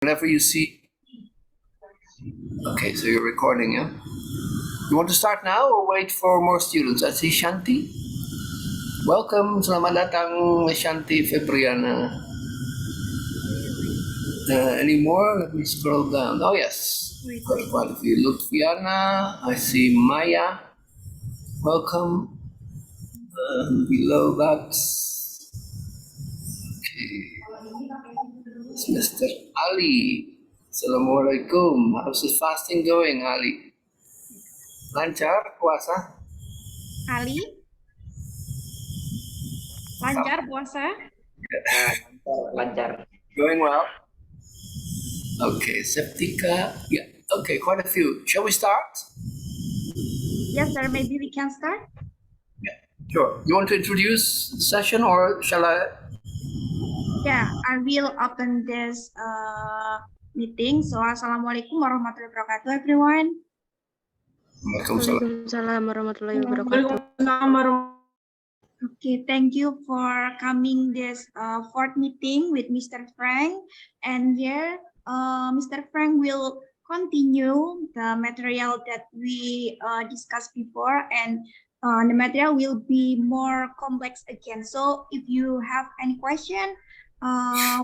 Whenever you see. Okay, so you're recording, yeah? You want to start now or wait for more students? I see Shanti. Welcome, selamat datang Shanti Febriana. Any more? Let me scroll down. Oh yes, quite a few. Lutfiana, I see Maya. Welcome. Below that, okay, it's Mr. Ali. Assalamualaikum. How's the fasting going, Ali? Lancar puasa? Ali? Lancar puasa? Lancar. Going well? Okay, Septika. Yeah, okay, quite a few. Shall we start? Yes, sir. Maybe we can start. Yeah, sure. You want to introduce the session or shall I? Yeah, I will open this meeting. So, Assalamualaikum warahmatullahi wabarakatuh, everyone. Waalaikumsalam warahmatullahi wabarakatuh. Okay, thank you for coming this fourth meeting with Mr. Frank. And here, Mr. Frank will continue the material that we discussed before, and the material will be more complex again. So if you have any question,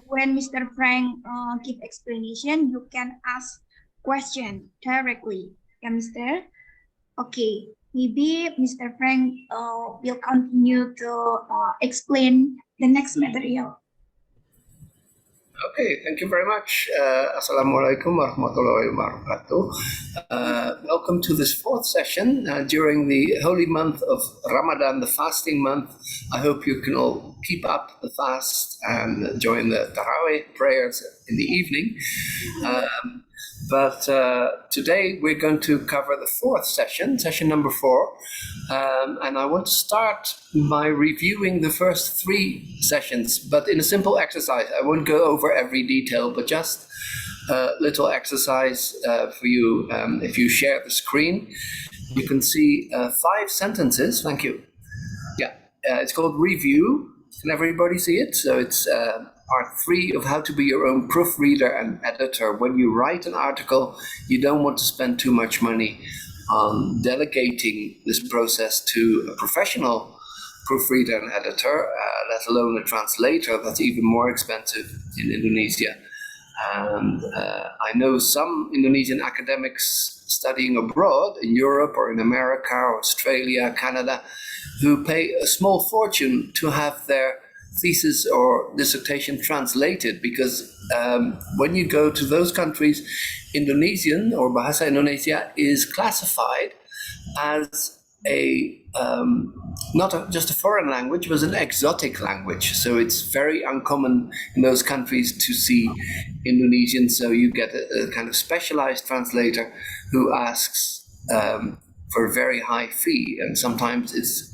when Mr. Frank give explanation, you can ask question directly. Yeah, Mr. Okay, maybe Mr. Frank will continue to explain the next material. Okay, thank you very much. Assalamualaikum warahmatullahi wabarakatuh. Welcome to this fourth session during the holy month of Ramadan, the fasting month. I hope you can all keep up the fast and join the Tarawih prayers in the evening. But today we're going to cover the fourth session, session number 4. And I want to start by reviewing the first 3 sessions, but in a simple exercise. I won't go over every detail, but just a little exercise for you. If you share the screen, you can see 5 sentences. Thank you. Yeah, it's called Review. Can everybody see it? So it's part 3 of how to be your own proofreader and editor. When you write an article, you don't want to spend too much money on delegating this process to a professional proofreader and editor, let alone a translator. That's even more expensive in Indonesia. And I know some Indonesian academics studying abroad in Europe or in America or Australia, Canada, who pay a small fortune to have their thesis or dissertation translated, because when you go to those countries, Indonesian or Bahasa Indonesia is classified as a not just a foreign language, but an exotic language. So it's very uncommon in those countries to see Indonesian. So you get a kind of specialized translator who asks for a very high fee, and sometimes it's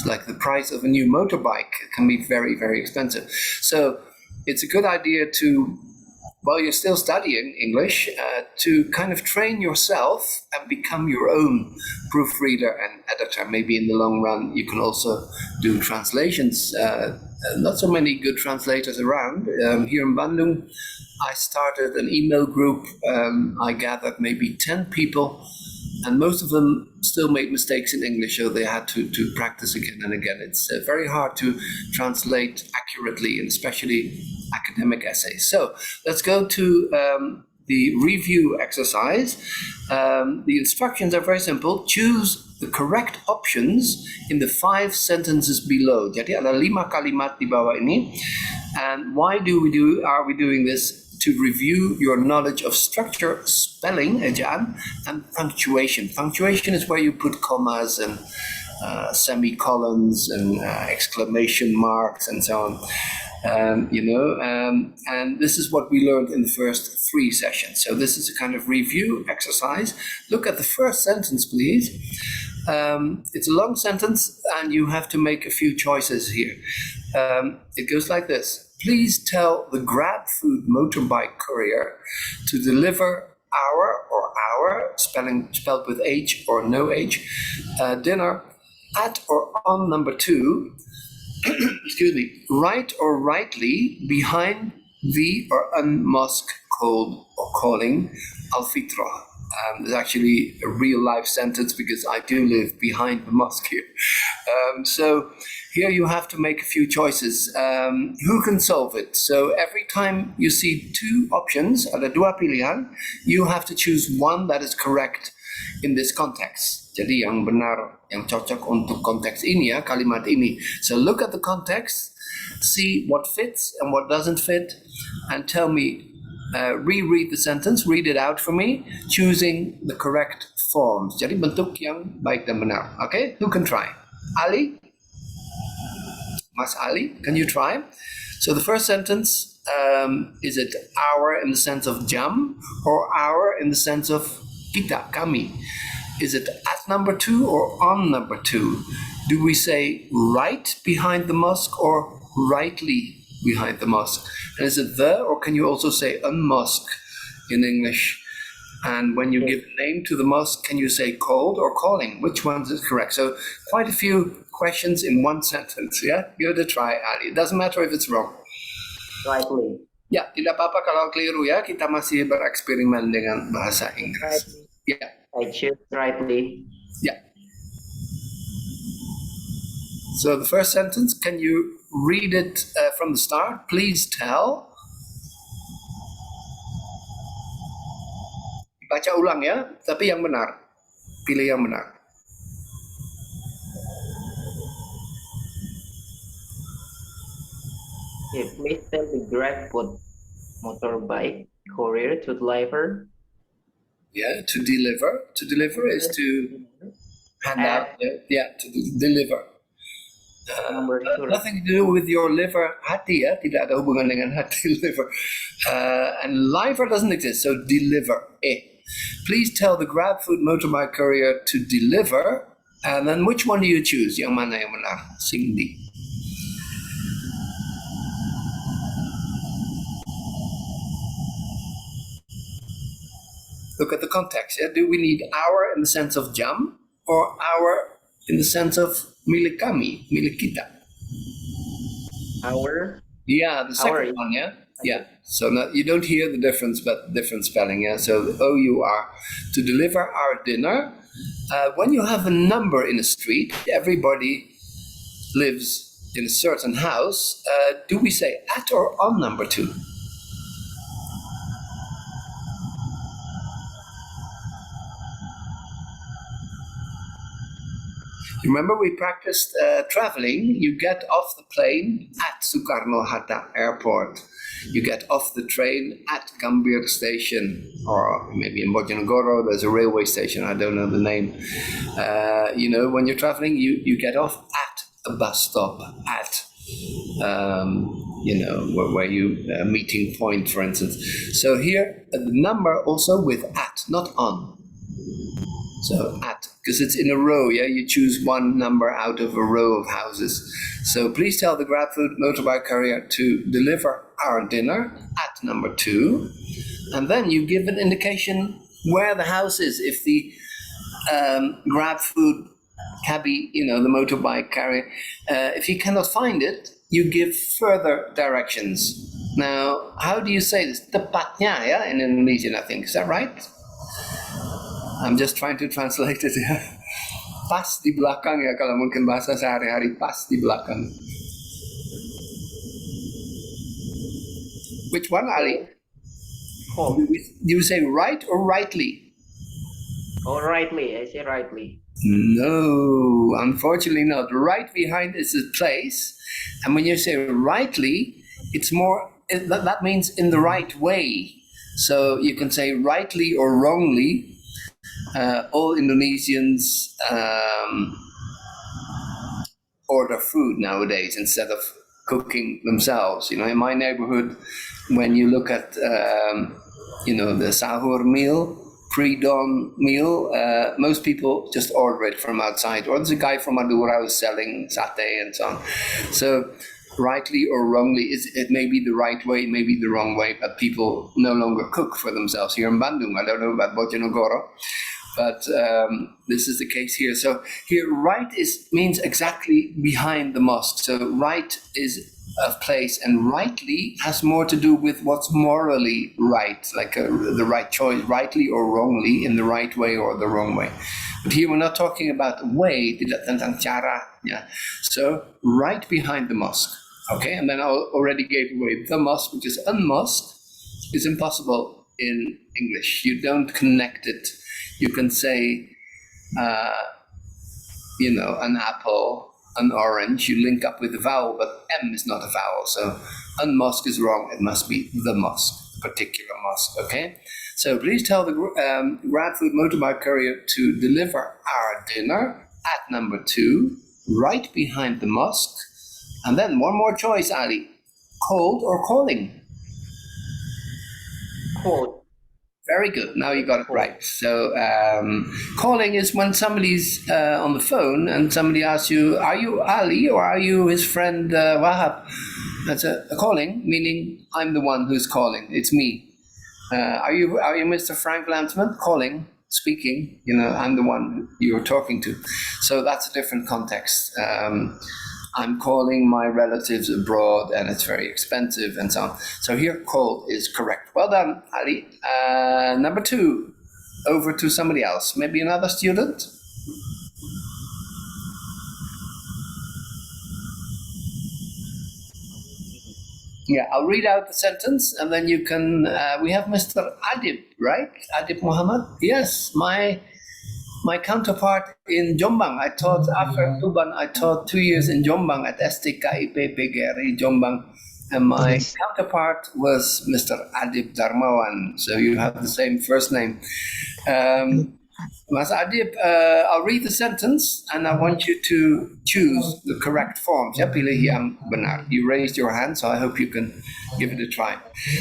like the price of a new motorbike. It can be very, very expensive. So it's a good idea to, while you're still studying English, to kind of train yourself and become your own proofreader and editor. Maybe in the long run, you can also do translations. Not so many good translators around. Here in Bandung, I started an email group. I gathered maybe 10 people, and most of them still made mistakes in English, so they had to practice again and again. It's very hard to translate accurately, and especially academic essays. So let's go to the review exercise. The instructions are very simple. Choose the correct options in the 5 sentences below. Jadi ada 5 kalimat di bawah ini. And why are we doing this? To review your knowledge of structure, spelling, ejaan, and punctuation. Punctuation is where you put commas and semicolons and exclamation marks and so on. And this is what we learned in the first 3 sessions. So this is a kind of review exercise. Look at the first sentence, please. It's a long sentence, and you have to make a few choices here. It goes like this. Please tell the Grab Food motorbike courier to deliver our, spelled with H or no H, dinner at or on number 2, excuse me, right or rightly behind the or un mosque cold or calling al-fitrah. It's actually a real life sentence because I do live behind the mosque here. So here you have to make a few choices. Who can solve it? So every time you see two options, ada dua pilihan, you have to choose one that is correct in this context. Jadi yang benar, yang cocok untuk konteks ini ya, kalimat ini. So look at the context, see what fits and what doesn't fit, and tell me, reread the sentence, read it out for me, choosing the correct forms. Jadi bentuk yang baik dan benar. Okay, who can try? Ali? Mas Ali, can you try? So the first sentence, is it our in the sense of jam or our in the sense of kita, kami? Is it at number 2 or on number 2? Do we say right behind the mosque or rightly behind the mosque? And is it the, or can you also say a mosque in English? And when you give a name to the mosque, can you say called or calling? Which one is correct? So quite a few questions in one sentence, yeah? Give it a try, Ali. It doesn't matter if it's wrong. Rightly. Ya, tidak apa-apa kalau keliru ya. Kita masih bereksperimen dengan bahasa Inggris. Ya. I choose rightly. Yeah. So the first sentence, can you read it from the start? Please tell. Baca ulang ya, tapi yang benar. Pilih yang benar. Please tell the Grab food motorbike courier to deliver. Yeah, to deliver. To deliver is to hand out. Yeah, to deliver. Number 2. Nothing to do with your liver, hati ya, tidak ada hubungan dengan hati liver. And liver doesn't exist, so deliver. Please tell the Grab food motorbike courier to deliver. And then which one do you choose? Yang mana yang benar? Cindy. Look at the context. Yeah? Do we need our in the sense of jam or our in the sense of milik kami, milik kita? Our. Yeah, the second one, yeah? Yeah. So you don't hear the difference, but different spelling, yeah? So O-U-R. To deliver our dinner. When you have a number in a street, everybody lives in a certain house. Do we say at or on number 2? Remember, we practiced traveling. You get off the plane at Soekarno-Hatta Airport. You get off the train at Gambir Station, or maybe in Bojonegoro, there's a railway station. I don't know the name. When you're traveling, you get off at a bus stop, at, where you, meeting point, for instance. So here, the number also with at, not on. So at, because it's in a row, yeah? You choose one number out of a row of houses. So please tell the Grab food motorbike courier to deliver our dinner at number 2. And then you give an indication where the house is. If the Grab food cabbie, the motorbike carrier, if you cannot find it, you give further directions. Now, how do you say this? Tepatnya, yeah, in Indonesian, I think. Is that right? I'm just trying to translate it. Pas di belakang ya, kalau mungkin bahasa sehari-hari, pas di belakang. Which one, Ali? Oh. Do you say right or rightly? Oh, rightly. I say rightly. No, unfortunately not. Right behind is a place. And when you say rightly, it's more, that means in the right way. So you can say rightly or wrongly. All Indonesians order food nowadays instead of cooking themselves. In my neighborhood, when you look at the sahur meal, pre-dawn meal, most people just order it from outside. Or there's a guy from Madura who's selling satay and so on. So rightly or wrongly, it may be the right way, it may be the wrong way, but people no longer cook for themselves. Here in Bandung, I don't know about Bojonegoro, but this is the case here. So here, right means exactly behind the mosque. So right is of place, and rightly has more to do with what's morally right, like the right choice, rightly or wrongly, in the right way or the wrong way. But here we're not talking about way, tidak tentang cara. Yeah. So right behind the mosque. Okay, and then I already gave away the mosque, because unmosque is impossible in English. You don't connect it. You can say, an apple, an orange, you link up with the vowel, but M is not a vowel. So unmosque is wrong. It must be the mosque, particular mosque. Okay. So please tell the Grad Food Motorbike Courier to deliver our dinner at number 2, right behind the mosque. And then one more choice, Ali. Cold or calling? Cold. Very good. Now you got it right. So calling is when somebody's on the phone and somebody asks you, are you Ali or are you his friend Wahab? That's a calling, meaning I'm the one who's calling. It's me. Are you Mr. Frank Landsman? Calling, speaking. I'm the one you're talking to. So that's a different context. I'm calling my relatives abroad and it's very expensive and so on. So here, call is correct. Well done, Ali. Number 2, over to somebody else. Maybe another student? Yeah, I'll read out the sentence and then you can, we have Mr. Adib, right? Adib Muhammad? Yes, my counterpart in Jombang. I taught after Tuban, I taught 2 years in Jombang at STKIP PGRI Jombang. And my counterpart was Mr. Adib Darmawan. So you have the same first name. Mas Adib, I'll read the sentence and I want you to choose the correct forms. Ya, pilih yang benar. You raised your hand, so I hope you can give it a try.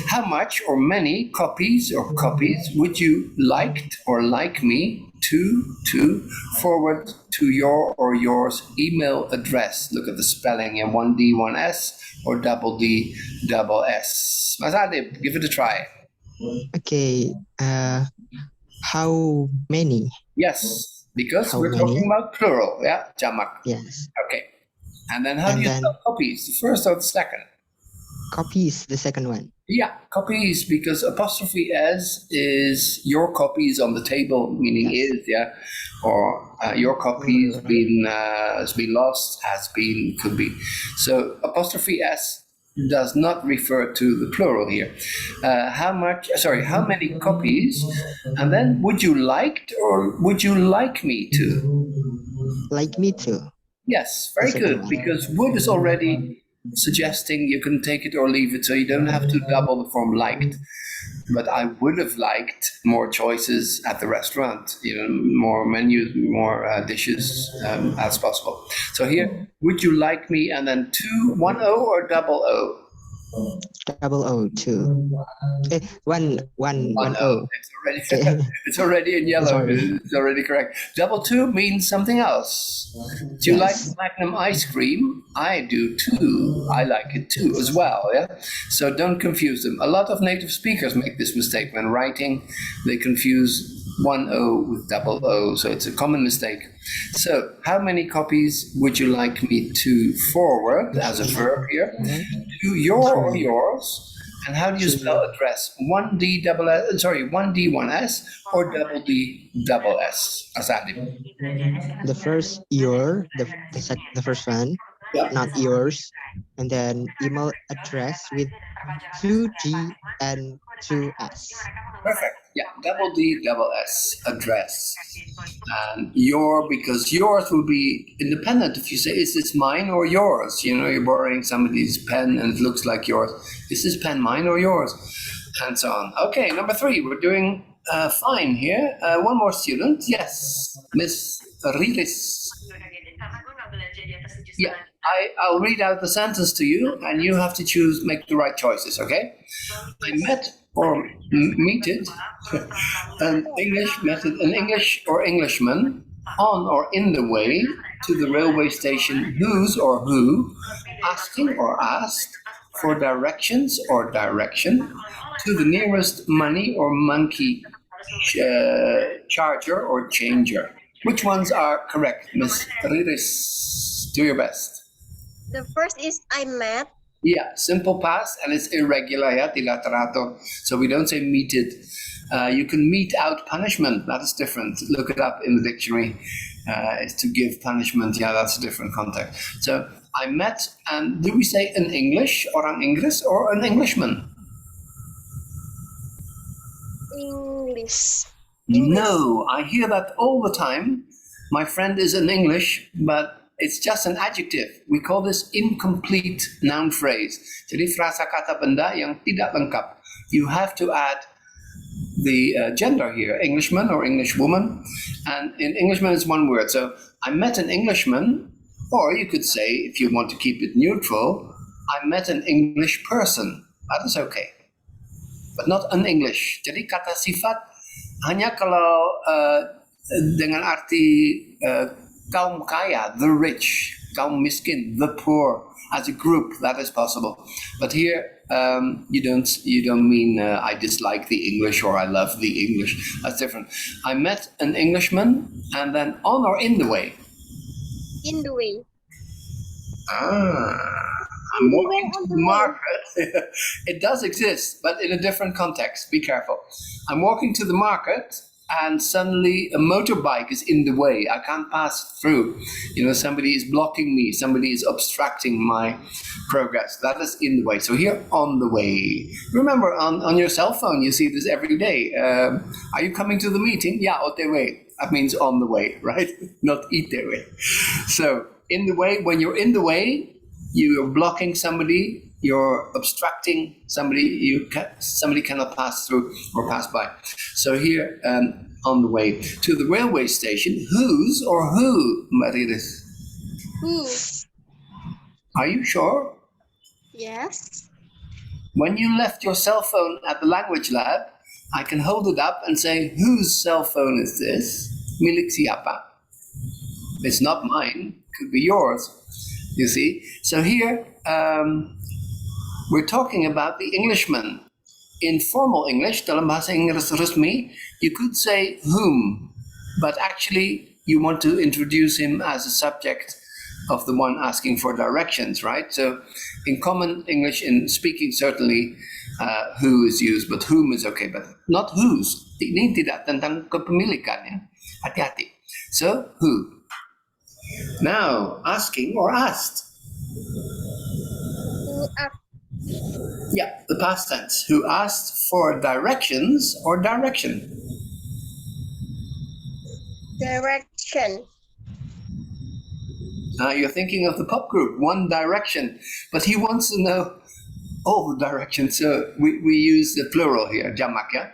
How much or many copies would you liked or like me to forward to your or yours email address? Look at the spelling, 1D, 1S or double D, double S. Mas Adib, give it a try. Okay. How many? Yes, because How we're many? talking about plural, yeah, jamak. Yes. Okay. And then how do you spell copies? The first or the second? Copies, the second one. Yeah, copies, because apostrophe S is your copy is on the table, meaning Yes. is, yeah, or your copy has been lost, has been, could be. So apostrophe S does not refer to the plural here. How many copies? And then would you liked or would you like me to? Like me too. Yes, very The second good, one. because would is already suggesting you can take it or leave it, so you don't have to double the form liked. But I would have liked more choices at the restaurant, more menus, more dishes as possible. So here, would you like me, and then 1 O or double O? Double O too. One O. It's already in yellow. Sorry. It's already correct. Double 2 means something else. Do you like Yes. Magnum ice cream? I do too. I like it too as well. Yeah. So don't confuse them. A lot of native speakers make this mistake when writing. They confuse 1 O with double O. So it's a common mistake. So how many copies would you like me to forward as a verb here to your or yours? And how do you spell address? 1D, 1D, 1S or double D, double S? Asadim. The first your, the first one, Yeah. not yours, and then email address with 2G and 2S. Perfect. Yeah, double D, double S, address. And because yours will be independent. If you say, is this mine or yours? You're borrowing somebody's pen and it looks like yours. Is this pen mine or yours? And so on. Okay, number 3, we're doing fine here. One more student. Yes, Miss Riris. Yeah, I'll read out the sentence to you and you have to make the right choices, okay? I met or meted an English or Englishman on or in the way to the railway station whose or who, asking or asked for directions or direction to the nearest money or monkey charger or changer. Which ones are correct, Miss Riris? Do your best. The first is I met Yeah, simple past, and it's irregular, ya, tidak teratur. So we don't say meted. You can mete out punishment. That is different. Look it up in the dictionary. It's to give punishment. Yeah, that's a different context. So I met, and do we say an English, orang Inggris, or an Englishman? English. No, I hear that all the time. My friend is an English, but it's just an adjective. We call this incomplete noun phrase. Jadi frasa kata benda yang tidak lengkap. You have to add the gender here, Englishman or Englishwoman. And in Englishman, it's one word. So I met an Englishman, or you could say, if you want to keep it neutral, I met an English person. That is okay. But not an English. Jadi kata sifat hanya kalau dengan arti kaum kaya, the rich, kaum miskin, the poor, as a group, that is possible. But here, you don't mean I dislike the English or I love the English. That's different. I met an Englishman, and then on or in the way. In the way. I'm walking to the market. It does exist, but in a different context. Be careful. I'm walking to the market, and suddenly a motorbike is in the way. I can't pass through. Somebody is blocking me. Somebody is obstructing my progress. That is in the way. So here, on the way. Remember, on your cell phone, you see this every day. Are you coming to the meeting? Yeah, on the way. That means on the way, right? Not eat their way. So in the way, when you're in the way, you're blocking somebody, you're obstructing somebody, somebody cannot pass through or pass by. So here, on the way to the railway station, whose or who, Mariris? Who? Are you sure? Yes. When you left your cell phone at the language lab, I can hold it up and say, whose cell phone is this? Milik siapa? It's not mine, could be yours. You see? So here, we're talking about the Englishman. In formal English, dalam bahasa Inggris resmi, you could say whom, but actually you want to introduce him as a subject of the one asking for directions, right? So in common English, in speaking, certainly who is used, but whom is okay, but not whose. Ini tidak tentang kepemilikannya. Hati-hati. So, who? Now, asking or asked. Who asked? Yeah, the past tense. Who asked for directions or direction? Direction. Now you're thinking of the pop group, One Direction, but he wants to know all the directions. So we use the plural here, jamak, yeah?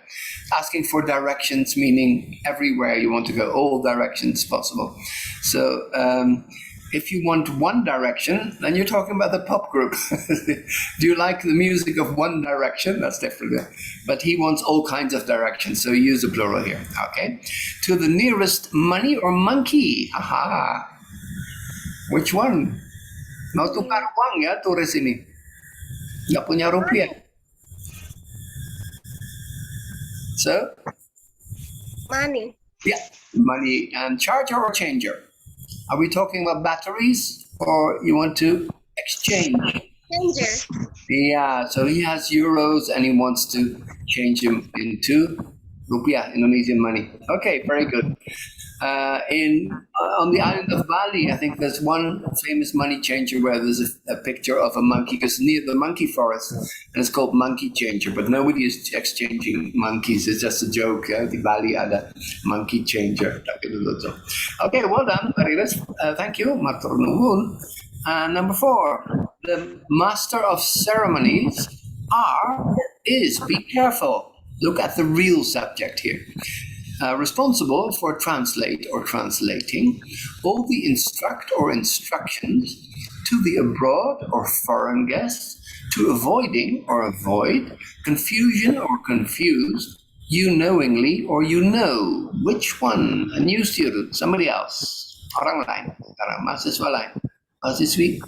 Asking for directions, meaning everywhere you want to go, all directions possible. So if you want One Direction, then you're talking about the pop group. Do you like the music of One Direction? That's different. Yeah? But he wants all kinds of directions, so use the plural here. Okay. To the nearest money or monkey. Aha. Which one? Mau tukar uang ya turis ini. Nggak punya rupiah. So? Money. Yeah, money and charger or changer. Are we talking about batteries or you want to exchange? Changer. Yeah, so he has euros and he wants to change them into rupiah, Indonesian money. Okay, very good. On the island of Bali, I think there's one famous money changer where there's a picture of a monkey, because near the monkey forest, and it's called Monkey Changer, but nobody is exchanging monkeys. It's just a joke. Di Bali ada monkey changer. Okay, well done, Marilis. Thank you, Matur Nuwun. Number 4, the master of ceremonies is, be careful. Look at the real subject here. Responsible for translate or translating all the instruct or instructions to the abroad or foreign guests, to avoiding or avoid confusion or confuse, you knowingly or you know. Which one? A new student, somebody else, orang lain, mahasiswa lain, mahasiswi.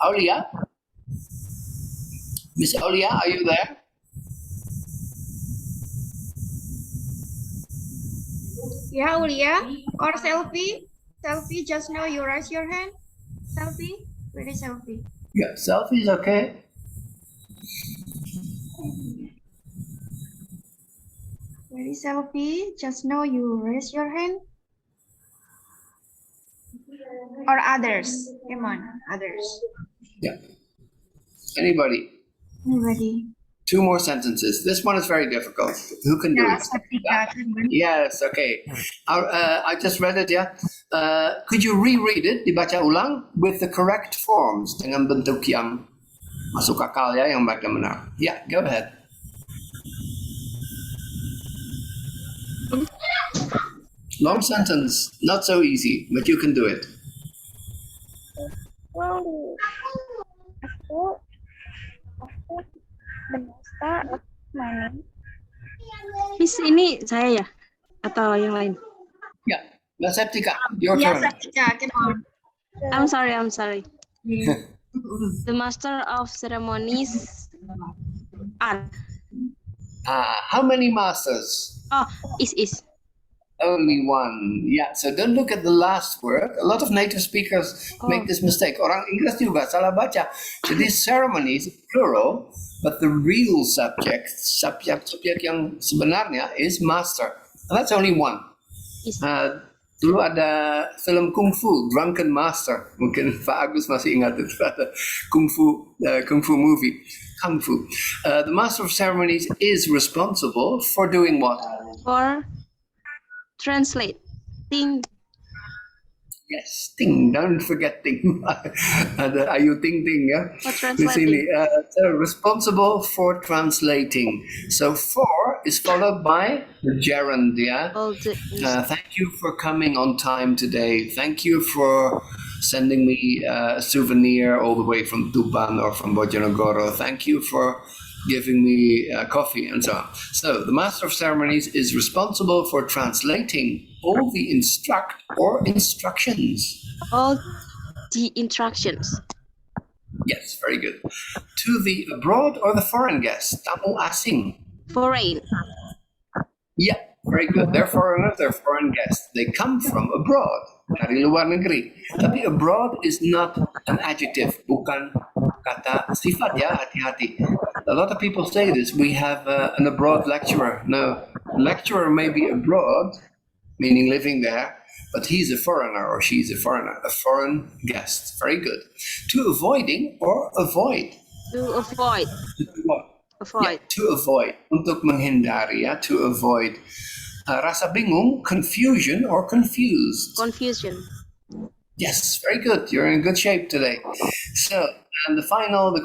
Aulia? Miss Aulia, are you there? Yeah, Ulia or Selfie. Selfie, just now you raise your hand. Selfie, where is Selfie? Yeah, selfies, okay. Very selfie. Just know you raise your hand. Or others. Come on, others. Yeah. Anybody? Anybody? 2 more sentences. This one is very difficult. Who can do Yeah, it? Satika. Yes, okay. I just read it, yeah. Could you reread it, dibaca ulang, with the correct forms, dengan bentuk yang masuk akal ya, yang baik dan benar. Yeah, go ahead. Long sentence, not so easy, but you can do it. Well, after the master of money, Miss, ini saya ya? Atau yang lain? Yeah, let's have Tika, your Yeah, turn. Satika. Come on. I'm sorry. The master of ceremonies are. How many masters? Oh, is. Only one. Yeah, so don't look at the last word. A lot of native speakers make this mistake. Orang Inggris juga salah baca. So these ceremonies, plural, but the real subject yang sebenarnya is master. And that's only one. Is. Dulu ada film Kung Fu, Drunken Master. Mungkin Pak Agus masih ingat itu, ada Kung Fu movie. Kung Fu. The master of ceremonies is responsible for doing what? For translating. Yes, ting. Don't forget ting. Ada ayu ting ting ya. For Di sini. translating. So responsible for translating. So for is followed by the gerund, yeah. All the Thank you for coming on time today. Thank you for sending me a souvenir all the way from Tuban or from Bojonegoro. Thank you for giving me coffee and so on. So the master of ceremonies is responsible for translating all the instructions. all the instructions. Yes, very good. To the abroad or the foreign guest, tamu asing. Foreign. Yeah, very good. They're foreigners, they're foreign guests. They come from abroad, dari luar negeri. Tapi abroad is not an adjective, bukan kata sifat ya, hati-hati. A lot of people say this, we have an abroad lecturer. No, lecturer may be abroad, meaning living there, but he's a foreigner or she's a foreign guest. Very good. To avoiding or avoid. To avoid. Yeah, to avoid. Untuk menghindari ya, to avoid. Rasa bingung, confusion or confused. Confusion. Yes, very good. You're in good shape today. So, and the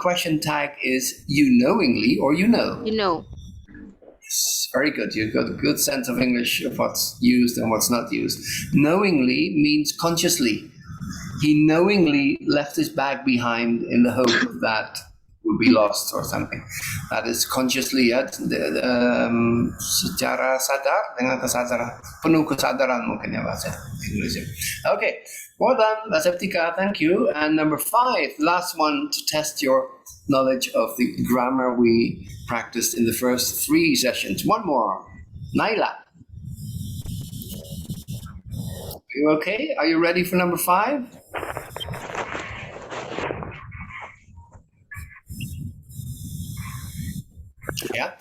question tag is you knowingly or you know. You know. Yes, very good. You've got a good sense of English of what's used and what's not used. Knowingly means consciously. He knowingly left his bag behind in the hope that would be lost or something. That is consciously ya, secara sadar dengan kesadaran, penuh kesadaran mungkin ya bahasa Indonesia. Okay, well done, Mbak Septika, thank you. And number 5, last one to test your knowledge of the grammar we practiced in the first 3 sessions. One more, Naila. Are you okay? Are you ready for number 5? Yeah.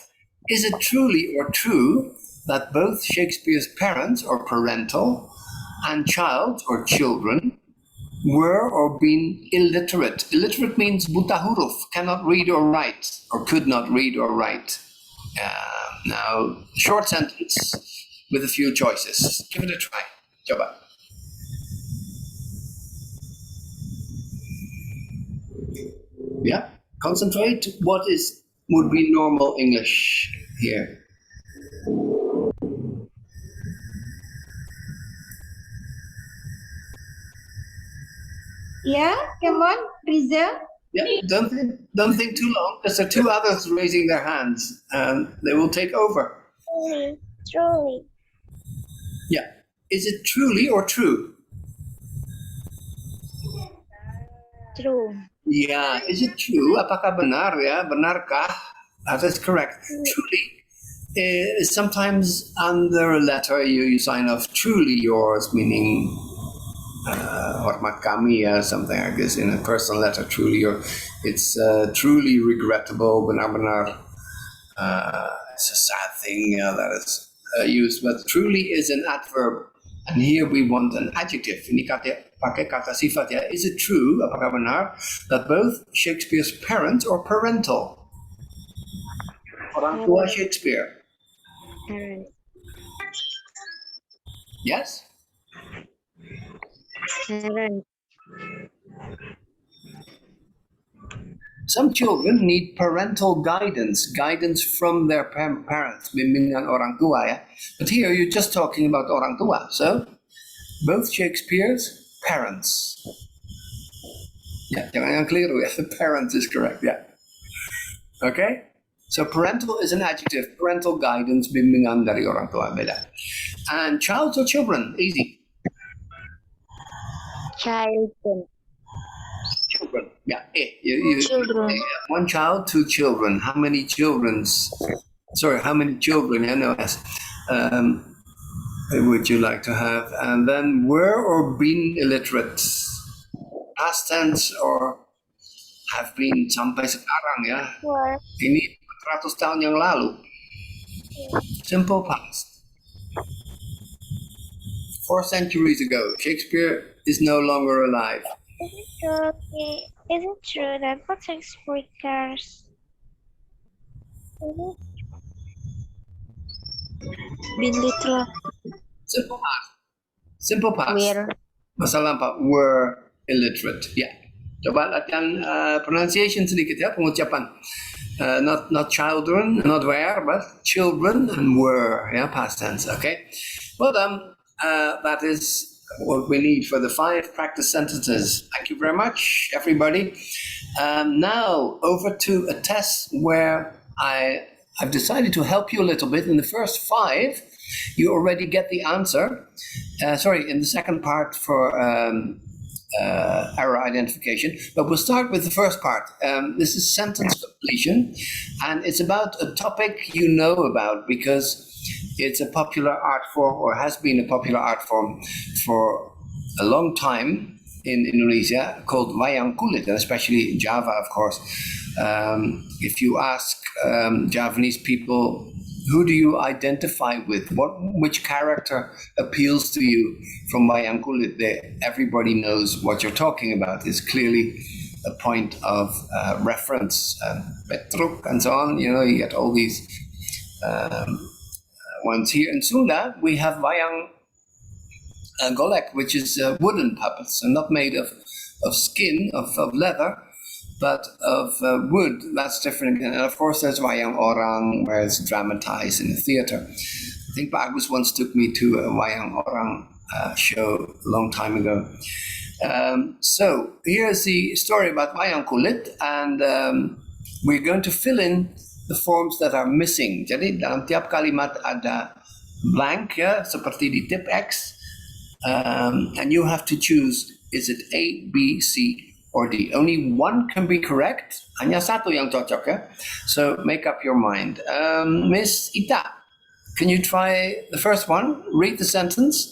Is it truly or true that both Shakespeare's parents or parental and child or children were or been illiterate? Illiterate means buta huruf, cannot read or write, or could not read or write. Now, short sentence with a few choices. Give it a try. Coba. Yeah, concentrate. What would be normal English here? Yeah, come on, Riza. Yeah, don't think too long, because there are 2 others raising their hands, and they will take over. truly. Yeah, is it truly or true? True. Yeah, is it true? Apakah benar ya? Benarkah? That is correct. Truly is sometimes under a letter you sign off truly yours, meaning hormat kami ya, something like this in a personal letter. Truly, or it's truly regrettable. Benar-benar, it's a sad thing that is used, but truly is an adverb. And here we want an adjective. Ini pakai kata sifat ya. Is it true, apakah benar, that both Shakespeare's parents or parental? Orang tua Shakespeare. Parent. Yes? Parent. Some children need parental guidance from their parents, bimbingan orang tua ya. But here you're just talking about orang tua. So, both Shakespeare's parents. Ya, jangan yang keliru ya. The parents is correct, yeah. Okay? So parental is an adjective. Parental guidance, bimbingan dari orang tua, beda. And child or children, easy. Children. Children, yeah. Children. One child, two children. How many children? How many children? I know. Would you like to have? And then were or been illiterate? Past tense or have been sampai sekarang ya. Were. Ini 400 tahun yang lalu. Simple past. 4 centuries ago, Shakespeare is no longer alive. Is it true that what Shakespeare cares? Been literal. Simple past. Simple past. Where? Masa lampau were illiterate. Ya. Yeah. Coba latihan pronunciation sedikit ya, pengucapan. Not children, not were, but children and were. Yeah, past tense. Okay. Well, that is what we need for the 5 practice sentences. Thank you very much, everybody. Now over to a test where I've decided to help you a little bit. In the first 5, you already get the answer. In the second part for error identification, but we'll start with the first part. This is sentence completion, and it's about a topic you know about because it's a popular art form, or has been a popular art form for a long time in Indonesia, called wayang kulit, and especially Java, of course. If you ask Javanese people, who do you identify with? Which character appeals to you from wayang kulit? Everybody knows what you're talking about. It's clearly a point of reference, Petruk and so on. You know, you get all these ones here. In Sunda, we have wayang golek, which is wooden puppets, and not made of skin, of leather, but of wood. That's different. And of course, there's wayang orang, where it's dramatized in the theater. I think Agus once took me to a wayang orang show a long time ago. So here's the story about wayang kulit, and we're going to fill in the forms that are missing. Jadi dalam tiap kalimat ada blank ya, seperti di tip X, and you have to choose, is it A, B, C, or D? Only one can be correct. Hanya satu yang cocok ya. So make up your mind. Miss Ita, can you try the first one? Read the sentence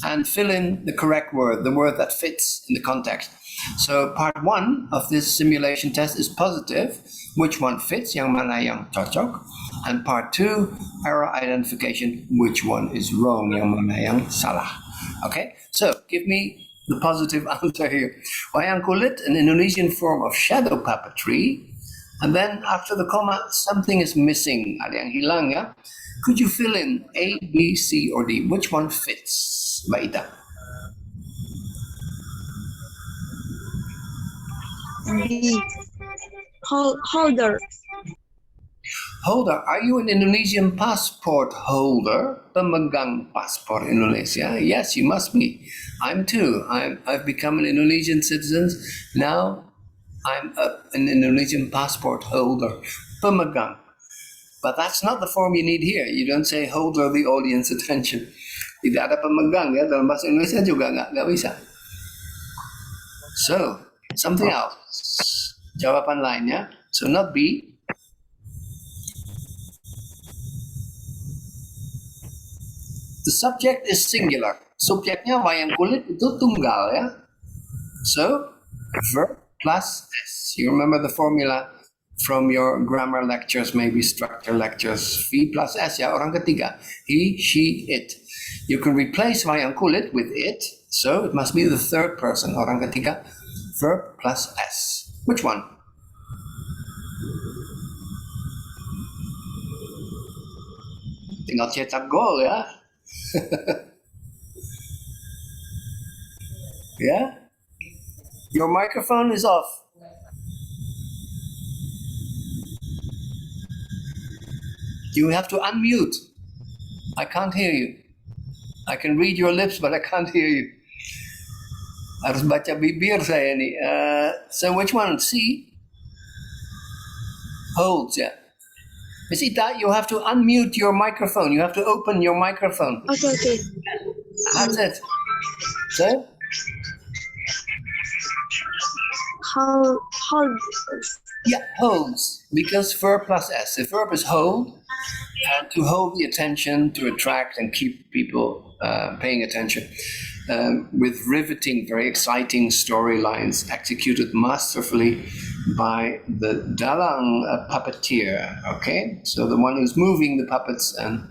and fill in the correct word, the word that fits in the context. So part 1 of this simulation test is positive. Which one fits? Yang mana yang cocok? And part 2, error identification. Which one is wrong? Yang mana yang salah? Okay, so give me the positive answer here. Wayang kulit, an Indonesian form of shadow puppetry. And then after the comma, something is missing. Ada yang hilang ya. Could you fill in A, B, C, or D? Which one fits, Mbak Ita? B. Holder. Holder, are you an Indonesian passport holder? Pemegang paspor Indonesia? Yes, you must be. I'm too. I've become an Indonesian citizen. Now I'm an Indonesian passport holder. Pemegang. But that's not the form you need here. You don't say holder the audience attention. Tidak ada pemegang ya, dalam bahasa Indonesia juga nggak bisa. So, something else. Jawaban lainnya. So not B. The subject is singular. Subjeknya wayang kulit itu tunggal ya. So, verb plus S. You remember the formula from your grammar lectures, maybe structure lectures. V plus S, ya, orang ketiga. He, she, it. You can replace wayang kulit with it, so it must be the third person, orang ketiga. Verb plus S. Which one? Tinggal cetak gol, ya. Yeah? Your microphone is off. You have to unmute. I can't hear you. I can read your lips, but I can't hear you. Harus baca bibir saya nih. So which one? C? Holds, yeah. Miss Ita, you have to unmute your microphone. You have to open your microphone. Okay. That's it. So? Hold. Yeah, holds. Because verb plus S. The verb is hold. To hold the attention, to attract and keep people paying attention. With riveting, very exciting storylines executed masterfully by the dalang puppeteer. Okay, so the one who's moving the puppets and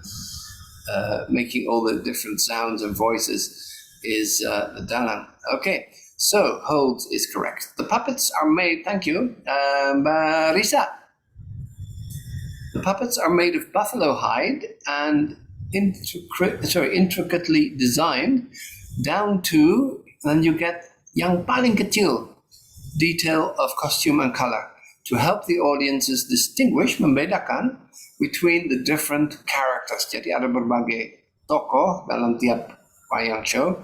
making all the different sounds and voices is the dalang. Okay, so holds is correct. The puppets are made. Thank you, Risa. The puppets are made of buffalo hide and intricately designed down to, then you get yang paling kecil detail of costume and color to help the audiences distinguish, membedakan between the different characters. Jadi ada berbagai tokoh dalam tiap wayang show,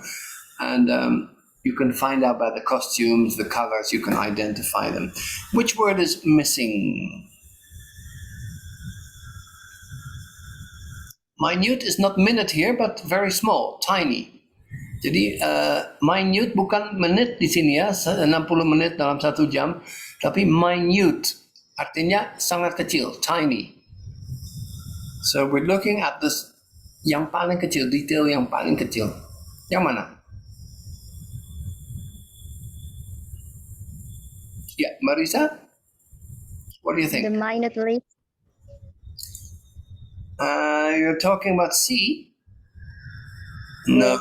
and you can find out by the costumes, the colors, you can identify them. Which word is missing? Minute is not minute here, but very small, tiny. Jadi minute bukan menit di sini ya, 60 menit dalam 1 jam, tapi minute artinya sangat kecil, tiny. So we're looking at this yang paling kecil, detail yang paling kecil. Yang mana? Yeah, Marisa? What do you think? The minute list. You're talking about C? No,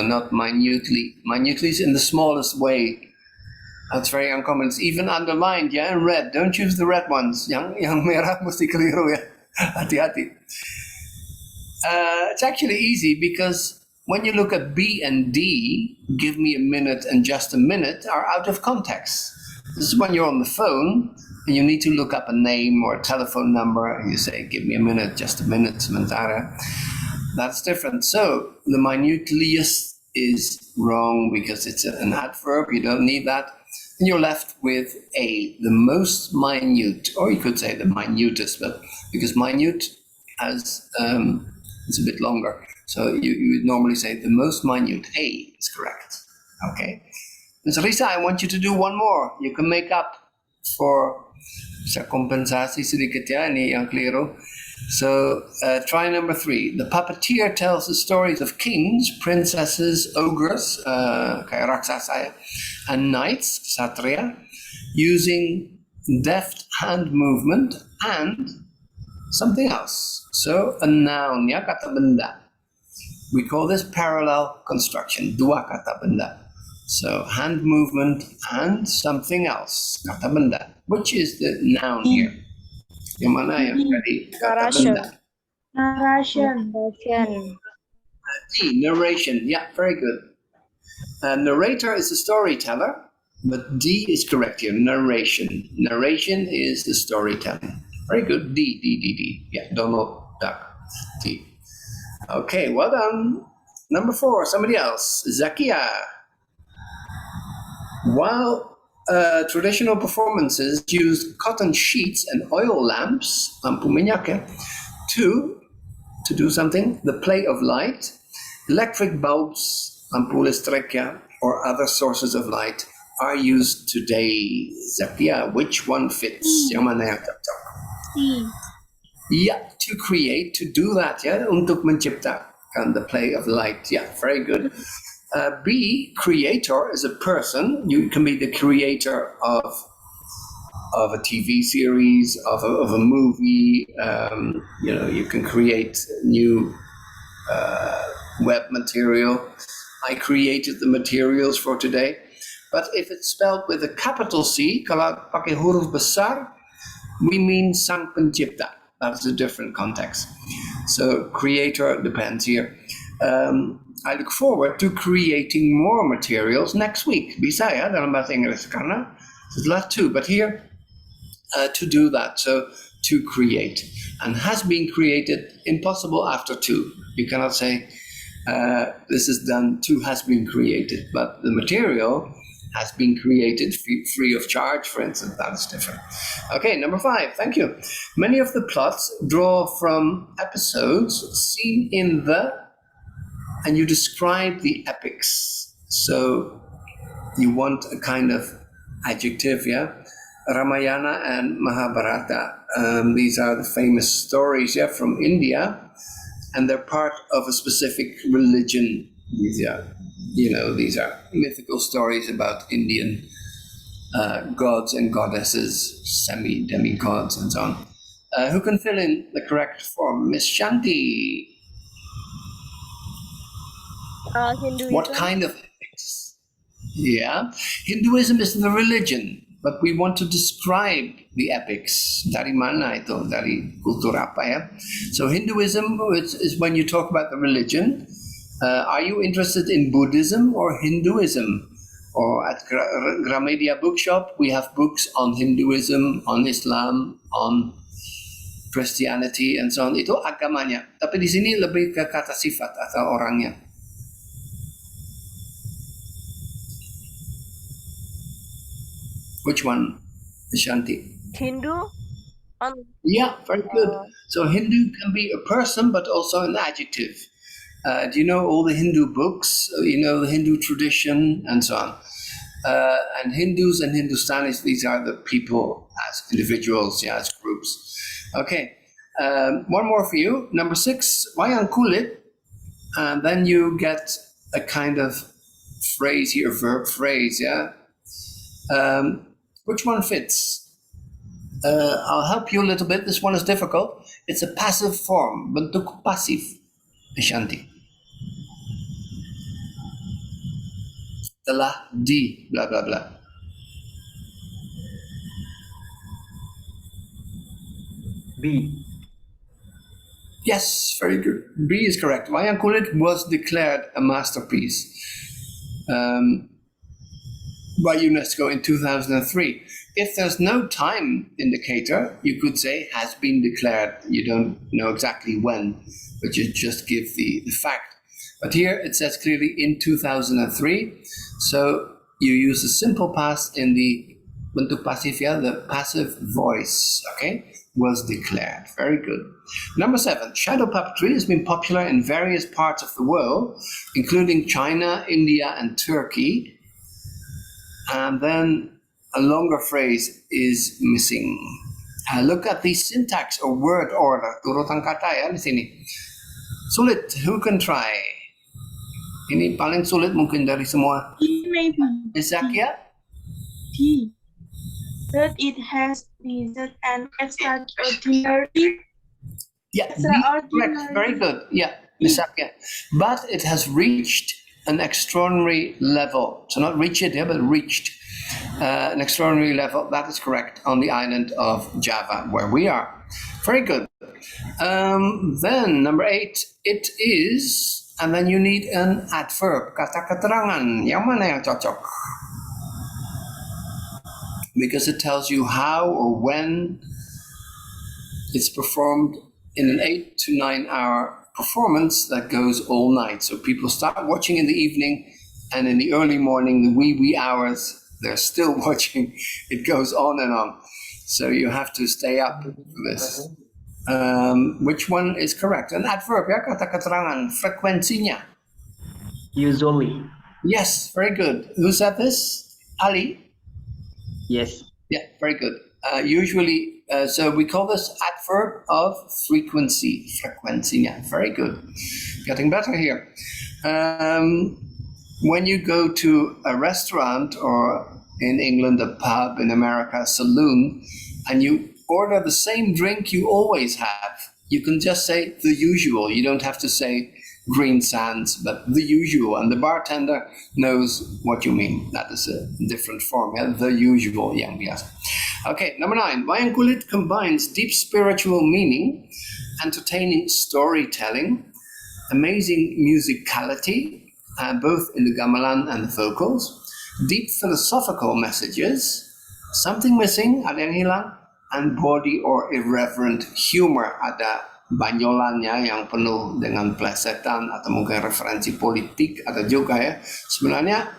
not minutely. Minutely is in the smallest way. That's very uncommon. It's even underlined, yeah, in red. Don't use the red ones. Yang merah mesti keliru ya. Hati-hati. It's actually easy because when you look at B and D, give me a minute and just a minute, are out of context. This is when you're on the phone and you need to look up a name or a telephone number and you say, give me a minute, just a minute, sementara. That's different. So the minuteliest is wrong because it's an adverb. You don't need that. And you're left with A, the most minute, or you could say the minutest, but because minute has it's a bit longer. So you would normally say the most minute. A is correct. Okay. And so Risa, I want you to do one more. You can make up for sa kompensasi sedikit ya, ini yang keliru. So try number 3. The puppeteer tells the stories of kings, princesses, ogres, kayak raksasa, and knights, ksatria, using deft hand movement and something else. So a noun, ya, kata benda. We call this parallel construction, dua kata benda. So hand movement and something else, kata benda. Which is the noun here? Yang mana yang tadi kata benda? Narration. D, narration. Yeah, very good. Narrator is a storyteller, but D is correct here. Narration. Narration is the storytelling. Very good. D. Yeah, Donald Duck. D. Okay, well done. Number 4, somebody else. Zakia. While traditional performances use cotton sheets and oil lamps, lampu minyak, to do something, the play of light, electric bulbs, lampu listrik, or other sources of light are used today. Zakia, which one fits? Yang mana yang cocok? Yeah, to create, to do that, yeah, untuk menciptakan the play of light. Yeah, very good. B, creator is a person. You can be the creator of a TV series, of a movie. You can create new web material. I created the materials for today. But if it's spelled with a capital C, kalau pakai huruf besar, we mean sang pencipta. That's a different context. So creator depends here. I look forward to creating more materials next week. Bisa ya dalam bahasa Inggris karena setelah to, but here to do that. So to create, and has been created, impossible after to. You cannot say this is done, to has been created, but the material has been created free of charge, for instance. That's different. Okay, number 5, thank you. Many of the plots draw from episodes seen in the, and you describe the epics. So you want a kind of adjective, yeah? Ramayana and Mahabharata. These are the famous stories, yeah, from India, and they're part of a specific religion. These are mythical stories about Indian gods and goddesses, demigods, and so on. Who can fill in the correct form? Miss Shanti. Hinduism. What kind of ethics? Yeah, Hinduism is the religion, but we want to describe the epics. Dari mana itu? Dari kultur apa ya? So Hinduism is when you talk about the religion. Are you interested in Buddhism or Hinduism? Or at Gramedia Bookshop, we have books on Hinduism, on Islam, on Christianity, and so on. Itu agamanya. Tapi di sini lebih ke kata sifat atau orangnya. Which one, Shanti? Hindu. Yeah, very good. So Hindu can be a person, but also an adjective. Do you know all the Hindu books? You know the Hindu tradition and so on. And Hindus and Hindustanis, these are the people as individuals, yeah, as groups. Okay, one more for you. Number 6, wayang kulit. And then you get a kind of phrase here, verb phrase, yeah. Which one fits? I'll help you a little bit. This one is difficult. It's a passive form, bentuk pasif. Shanti. Setelah di blah blah blah. B. Yes, very good. B is correct. Wayang kulit was declared a masterpiece by UNESCO in 2003. If there's no time indicator, you could say has been declared. You don't know exactly when, but you just give the fact. But here it says clearly in 2003. So you use the simple past in the bentuk pasif, yeah, the passive voice, okay, was declared. Very good. Number 7, shadow puppetry has been popular in various parts of the world, including China, India, and Turkey. And then a longer phrase is missing. Look at the syntax or word order. Turutan kata ya di sini. Sulit. Who can try? Ini paling sulit mungkin dari semua. Maybe. Zakia? T. But it has been an extraordinary. Yeah, correct. Very good. Yeah, Zakia. But it has reached an extraordinary level. So not reach it, yeah, but reached an extraordinary level. That is correct on the island of Java, where we are. Very good. Then number 8, it is, and then you need an adverb, kata keterangan. Yang mana yang cocok? Because it tells you how or when it's performed in an 8 to 9 hour performance that goes all night. So people start watching in the evening, and in the early morning, the wee hours, they're still watching. It goes on and on. So you have to stay up for this. Which one is correct? An adverb, ya, kata keterangan, frekuensinya. Usually. Yes, very good. Who said this? Ali? Yes. Yeah, very good. Usually, so we call this adverb of frequency, frekuensinya. Very good. Getting better here. when you go to a restaurant, or in England, a pub, in America, a saloon, and you order the same drink you always have, you can just say the usual. You don't have to say green sands, but the usual. And the bartender knows what you mean. That is a different form. Yeah? The usual, yang biasa. Okay, number 9. Wayang kulit combines deep spiritual meaning, entertaining storytelling, amazing musicality, both in the gamelan and the vocals, deep philosophical messages, something missing, ada yang hilang, and body or irreverent humor, ada banyolannya yang penuh dengan plesetan atau mungkin referensi politik, ada juga ya. Sebenarnya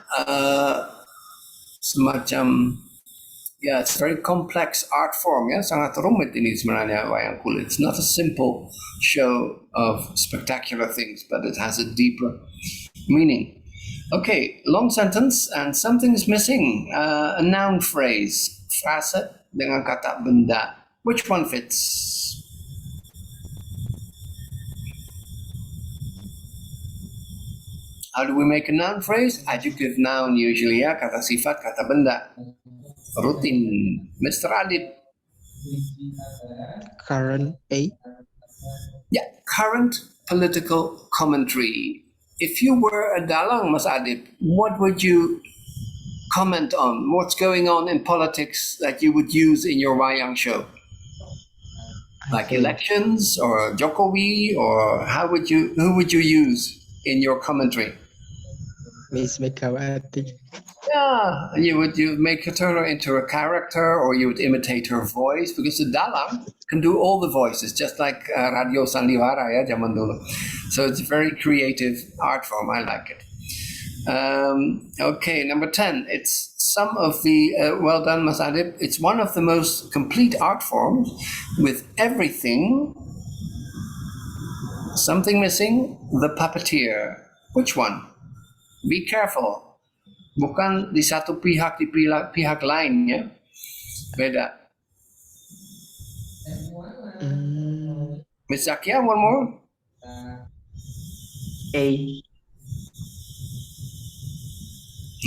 semacam, yeah, it's a very complex art form, ya, sangat rumit ini sebenarnya wayang kulit. It's not a simple show of spectacular things, but it has a deeper meaning. Okay, long sentence and something's missing. A noun phrase, frase dengan kata benda. Which one fits? How do we make a noun phrase? Adjective noun usually, ya, kata sifat, kata benda. Rutin. Mr. Adib. Current A. Yeah, current political commentary. If you were a dalang, Mas Adib, what would you comment on? What's going on in politics that you would use in your wayang show? Like elections or Jokowi, or who would you use in your commentary? Miss Megawati. Yeah, you make her into a character, or you would imitate her voice, because the dalang can do all the voices, just like Radio Sandiwara, ya, zaman dulu. So it's a very creative art form. I like it. Okay, number 10. It's some of the, well done, Mas Adib. It's one of the most complete art forms with everything. Something missing, the puppeteer. Which one? Be careful. Bukan di satu pihak, di pihak lain, ya. Beda. Miss Zakia, one more? A.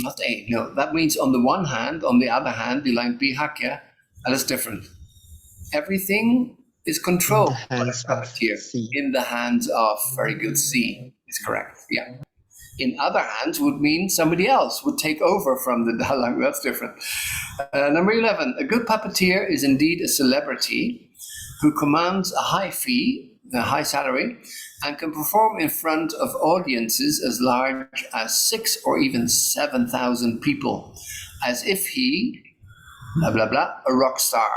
Not A, no. That means on the one hand, on the other hand, di lain pihak, ya. That is different. Everything is controlled by the puppeteer. In the hands of, very good, C is correct, yeah. In other hands would mean somebody else would take over from the dalang. That's different. Number 11. A good puppeteer is indeed a celebrity who commands a high fee, a high salary, and can perform in front of audiences as large as 6,000 or even 7,000 people, as if he, blah, blah, blah, a rock star.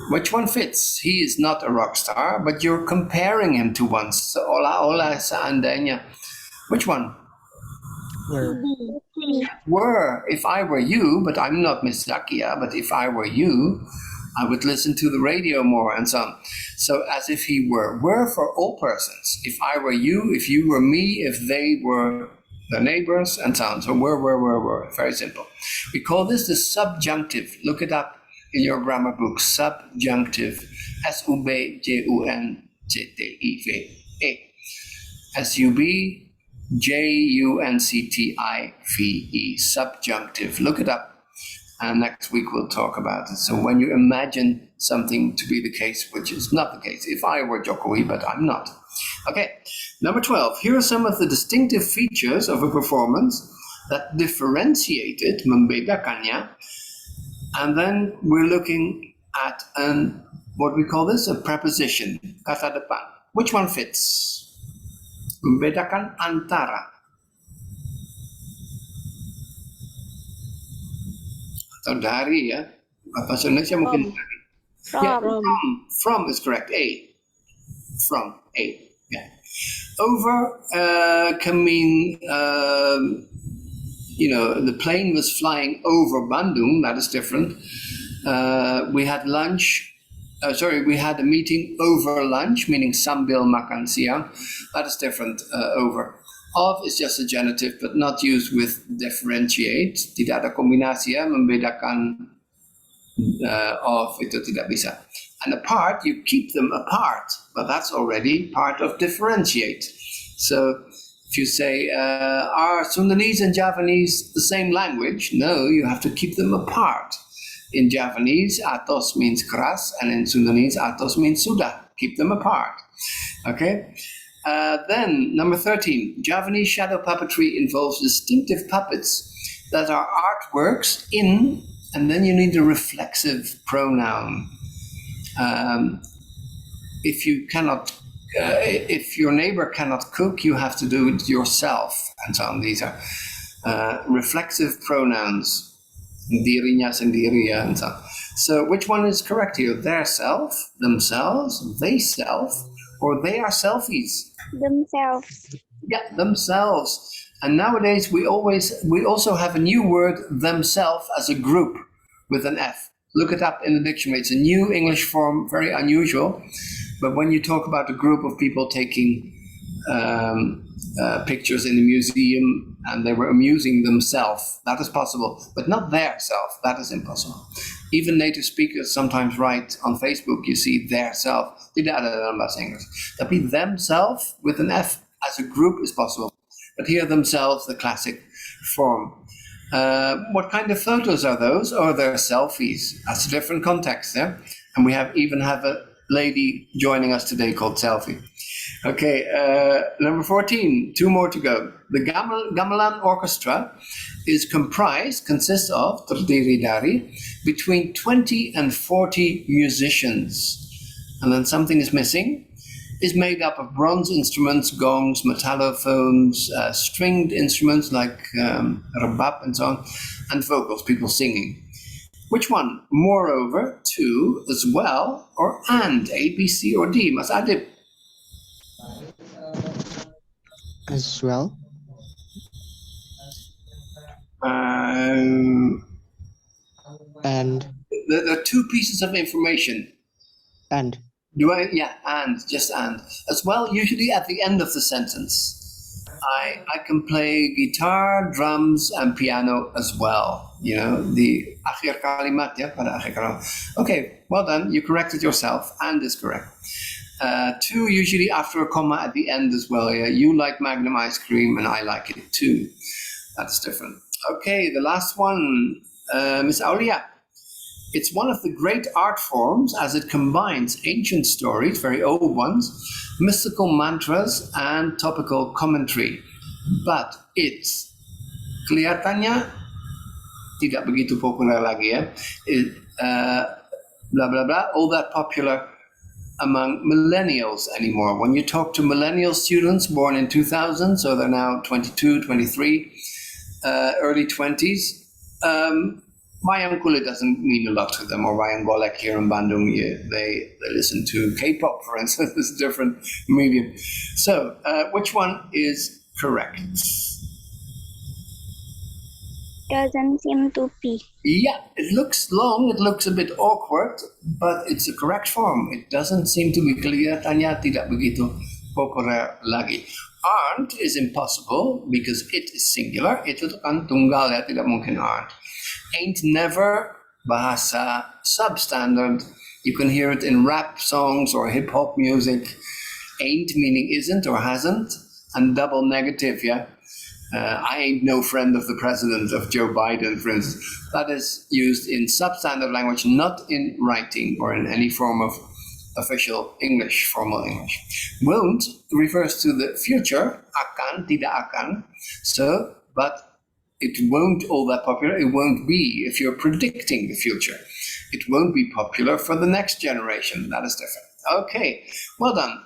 Which one fits? He is not a rock star, but you're comparing him to one. So, ola seandainya. Which one? Were. If I were you, but I'm not Miss Zakia, but if I were you, I would listen to the radio more and so on. So as if he were. Were for all persons. If I were you, if you were me, if they were the neighbors and so on. So were. Very simple. We call this the subjunctive. Look it up in your grammar book. Subjunctive. S-U-B-J-U-N-C-T-I-V-E. S-U-B Junctive, subjunctive. Look it up, and next week we'll talk about it. So when you imagine something to be the case, which is not the case, if I were Jokowi, but I'm not. Okay, number 12. Here are some of the distinctive features of a performance that differentiate it, membedakannya, and then we're looking at what we call this, a preposition, kata depan. Which one fits? Membedakan antara. Atau dari, ya. Bahasa Indonesia mungkin dari. Yeah, from is correct. A. From. A. Yeah. Over can mean, the plane was flying over Bandung. That is different. We had lunch. We had a meeting over lunch, meaning sambil makan siang. That is different, over. Of is just a genitive, but not used with differentiate. Tidak ada kombinasi, ya, membedakan of itu tidak bisa. And apart, you keep them apart, but that's already part of differentiate. So If you say, are Sundanese and Javanese the same language? No, you have to keep them apart. In Javanese, atos means keras, and in Sundanese, atos means sudah. Keep them apart. Okay? Then, number 13, Javanese shadow puppetry involves distinctive puppets that are artworks in, and then you need a reflexive pronoun. If you cannot, if your neighbor cannot cook, you have to do it yourself, and so on. These are reflexive pronouns. Dirinya sendiri, and so on. So which one is correct here? Their self, themselves, they self, or they are selfies? Themselves. Yeah, themselves. And nowadays we also have a new word, themselves, as a group with an F. Look it up in the dictionary. It's a new English form, very unusual. But when you talk about a group of people taking pictures in a museum and they were amusing themselves, that is possible, but not their self. That is impossible. Even native speakers sometimes write on Facebook, you see their self. Tidak ada dalam bahasa Inggris. Tapi themselves with an F as a group is possible. But here themselves, the classic form. What kind of photos are those? Or they're selfies. That's a different context there. And we even have a lady joining us today called Selfie. Okay, number 14, 2 more to go. The Gamelan Orchestra consists of, terdiri dari, between 20 and 40 musicians. And then something is missing. Is made up of bronze instruments, gongs, metallophones, stringed instruments like rebab and so on, and vocals, people singing. Which one? Moreover, to, as well, or and, A, B, C, or D? Mas Adib? As well. And there are 2 pieces of information. And. Do I? Yeah, and, just and. As well, usually at the end of the sentence. I can play guitar, drums, and piano as well. You know, the akhir kalimat, yeah, pada akhir kalimat. Okay, well done, you corrected yourself, and is correct. 2 usually after a comma at the end as well. Yeah? You like Magnum ice cream, and I like it too. That's different. Okay, the last one, Miss Aulia. It's one of the great art forms as it combines ancient stories, very old ones, mystical mantras, and topical commentary. But it's kelihatannya tidak begitu populer lagi ya. Blah, blah, blah, all that popular among millennials anymore. When you talk to millennial students born in 2000, so they're now 22, 23, early 20s, Wayang Kulit doesn't mean a lot to them, or Wayang Golek here in Bandung. They listen to K-pop, for instance. It's a different medium. So, which one is correct? Doesn't seem to be. Yeah, it looks long, it looks a bit awkward, but it's the correct form. It doesn't seem to be kelihatannya tidak begitu populer lagi. Aren't is impossible because it is singular. Itu kan tunggal ya, tidak mungkin aren't. Ain't never, bahasa substandard. You can hear it in rap songs or hip hop music. Ain't meaning isn't or hasn't, and double negative, yeah. I ain't no friend of the president, of Joe Biden, for instance. That is used in substandard language, not in writing or in any form of official English, formal English. Won't refers to the future, akan, tidak akan. So, but it won't all that popular. It won't be if you're predicting the future. It won't be popular for the next generation. That is different. Okay, well done.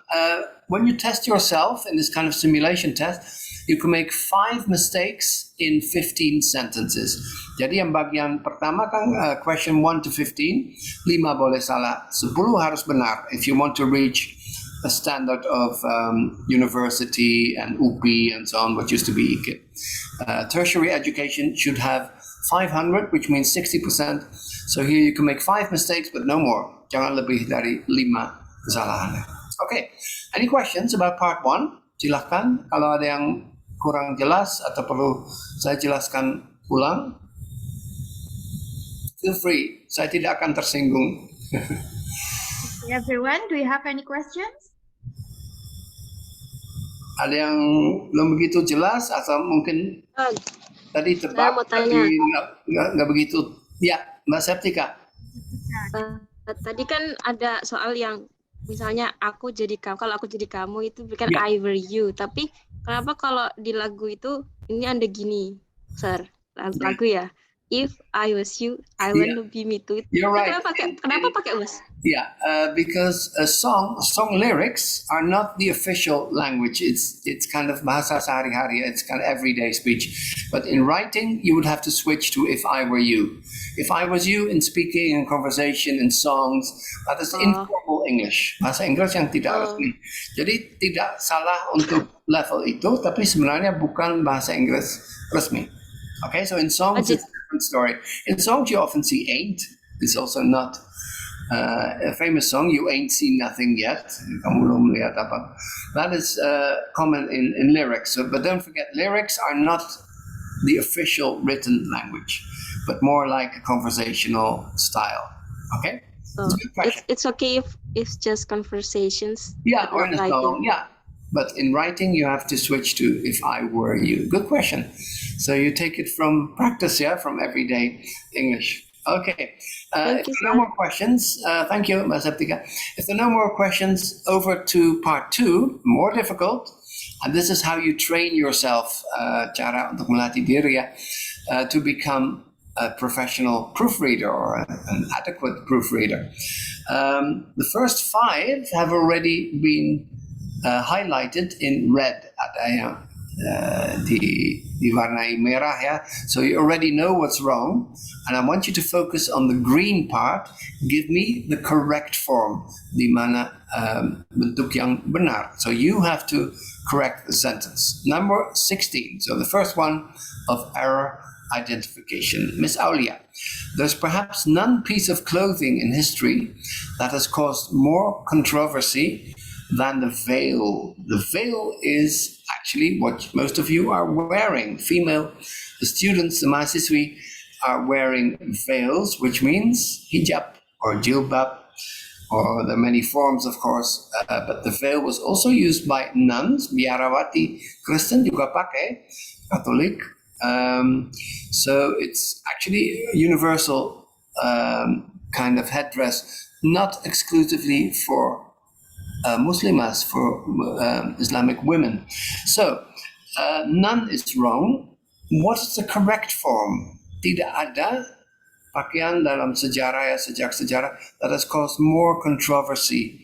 When you test yourself in this kind of simulation test, you can make 5 mistakes in 15 sentences. Jadi yang bagian pertama kan question 1 to 15, 5 boleh salah, 10 harus benar. If you want to reach a standard of university and UPI and so on, what used to be IKIP. Tertiary education should have 500, which means 60%. So here you can make 5 mistakes, but no more. Jangan lebih dari 5 kesalahan. Okay, any questions about part 1? Silahkan, kalau ada yang kurang jelas atau perlu saya jelaskan ulang, feel free, saya tidak akan tersinggung. Everyone, do you have any questions? Ada yang belum begitu jelas atau mungkin tadi Saya tebak mau tapi tanya. nggak begitu. Ya, Mbak Septika. Tadi kan ada soal yang misalnya aku jadi kamu, kalau aku jadi kamu itu bukan Ya. I were you, tapi kenapa kalau di lagu itu ini ada gini, Sir, lagu ya. If I was you, I want to be me too. You're Itu right. kenapa pakai was? Yeah, because song lyrics are not the official language. It's kind of bahasa sehari-hari. It's kind of everyday speech. But in writing, you would have to switch to "if I were you." If I was you in speaking, in conversation, in songs, that is informal English. Bahasa Inggris yang tidak resmi. Jadi tidak salah untuk level itu, tapi sebenarnya bukan bahasa Inggris resmi. Okay, so in songs it's a different story. In songs you often see "ain't." It's also not a famous song. You ain't seen nothing yet. Kamu belum melihat apa. That is common in lyrics. So, but don't forget, lyrics are not the official written language, but more like a conversational style. Okay. So it's okay if it's just conversations. Yeah, but or in a not song. writing. Yeah. But in writing, you have to switch to "if I were you." Good question. So you take it from practice, yeah, from everyday English. Okay. Thank If you, there are no more questions, thank you, Mbak Septika. If there are no more questions, over to part 2, more difficult. And this is how you train yourself, cara untuk melatih diri ya, to become a professional proofreader or an adequate proofreader. The first 5 have already been highlighted in red. Ada yang diwarnai merah ya. So you already know what's wrong, and I want you to focus on the green part. Give me the correct form, di mana bentuk yang benar. So you have to correct the sentence. Number 16. So the first one of error identification. Miss Aulia, there's perhaps none piece of clothing in history that has caused more controversy than the veil. The veil is actually what most of you are wearing. Female students, the mahasiswi, are wearing veils, which means hijab or jilbab, or there are many forms, of course, but the veil was also used by nuns, biarawati Kristen juga pakai, Katolik. So it's actually a universal kind of headdress, not exclusively for Muslimas, for Islamic women. So, none is wrong. What is the correct form? Tidak ada pakaian dalam sejarah ya, sejak sejarah that has caused more controversy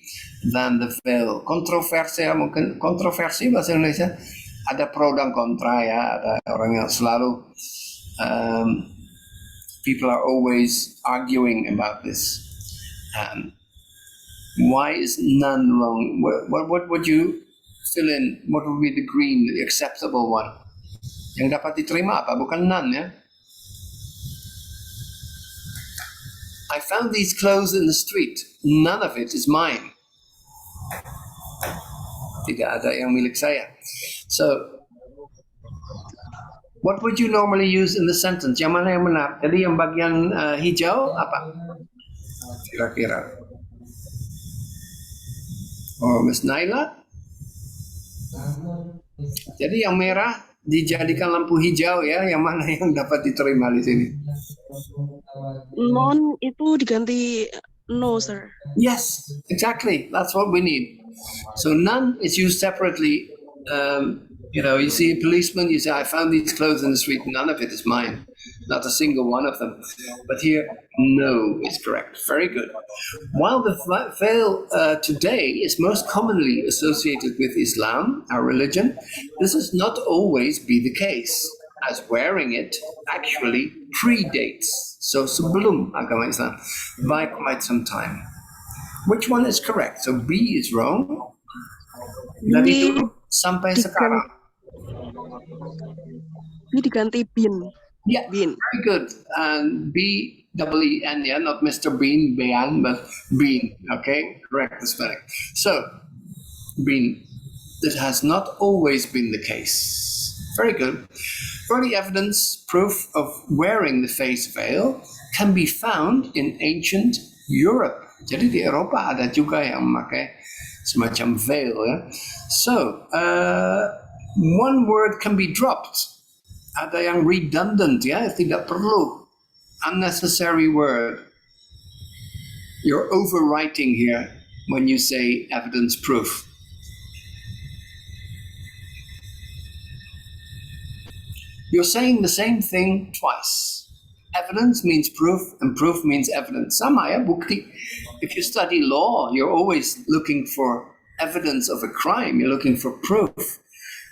than the veil. Kontroversi ya, mungkin kontroversi bahasa Indonesia. Ada pro dan kontra ya, ada orang yang selalu people are always arguing about this. Why is none wrong? What would you fill in? What would be the green, the acceptable one? Yang dapat diterima apa? Bukan none ya. I found these clothes in the street. None of it is mine. Tidak ada yang milik saya. So, what would you normally use in the sentence? Yang mana yang benar? Jadi yang bagian hijau apa? Kira-kira. Oh, Miss Naila. Jadi yang merah dijadikan lampu hijau ya, yang mana yang dapat diterima di sini? Non itu diganti no, sir. Yes, exactly. That's what we need. So none is used separately. You see a policeman, you say, I found these clothes in the street. None of it is mine. Not a single one of them. But here, no is correct. Very good. While the veil today is most commonly associated with Islam, our religion, this is not always be the case, as wearing it actually predates. So sebelum agama Islam by quite some time. Which one is correct? So B is wrong. Dari dulu sampai sekarang. Ini diganti bin. Yeah, Bean. very good. And B-E-E-N, yeah, not Mr. Bean, Bean, but Bean. Okay, correct the spelling. So, Bean. That has not always been the case. Very good. Early evidence, proof of wearing the face veil can be found in ancient Europe. Jadi di Eropa ada juga yang memakai semacam veil ya. So, one word can be dropped. Ada yang redundant, ya, tidak perlu. Unnecessary word. You're overwriting here when you say evidence proof. You're saying the same thing twice. Evidence means proof, and proof means evidence. Sama ya, bukti. If you study law, you're always looking for evidence of a crime. You're looking for proof.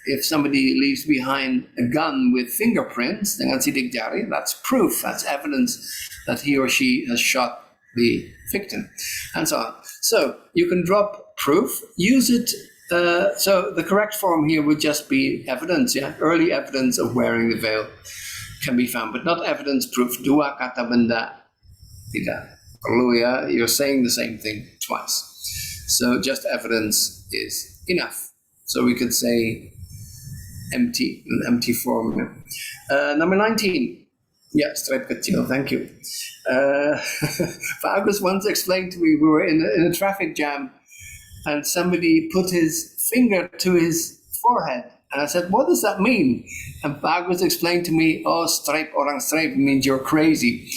If somebody leaves behind a gun with fingerprints, dengan sidik jari, that's proof. That's evidence that he or she has shot the victim, and so on. So you can drop proof, use it. So the correct form here would just be evidence, yeah? Early evidence of wearing the veil can be found, but not evidence proof. Dua kata benda, tidak perlu, ya? You're saying the same thing twice. So just evidence is enough. So we could say empty, an empty form. Number 19. Yeah, stripe kecil, thank you. Agus once explained to me, we were in a traffic jam and somebody put his finger to his forehead. And I said, what does that mean? And Agus explained to me, oh, stripe, orang stripe means you're crazy.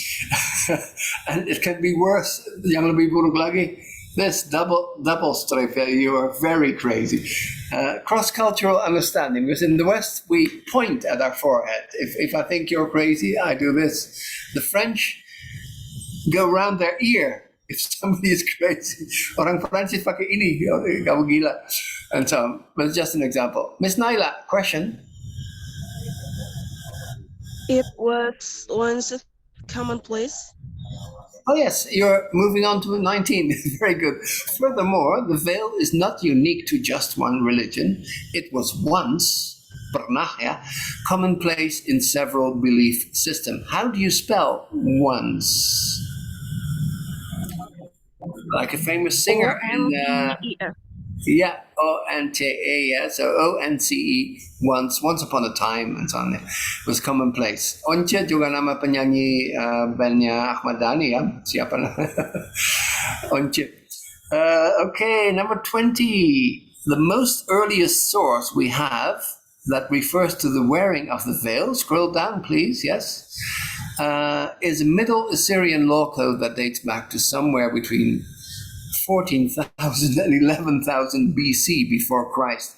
And it can be worse. Yang lebih buruk lagi. This double stripe, you are very crazy. Cross-cultural understanding, because in the West, we point at our forehead. If I think you're crazy, I do this. The French go around their ear if somebody is crazy. Orang Prancis pakai ini, kamu gila. And so on. But it's just an example. Miss Naila, question? It was once commonplace. Oh yes, you're moving on to 19. Very good. Furthermore, the veil is not unique to just one religion. It was once, pernah ya, commonplace in several belief systems. How do you spell once? Like a famous singer in yeah, O-N-T-E, yeah, so O-N-C-E, once upon a time, and so on. It was commonplace. Once juga nama penyanyi bandnya Ahmad Dhani, ya. Siapa nama? Once. Okay, number 20. The most earliest source we have that refers to the wearing of the veil, scroll down please, yes, is a Middle Assyrian law code that dates back to somewhere between 14,000 and 11,000 BC before Christ.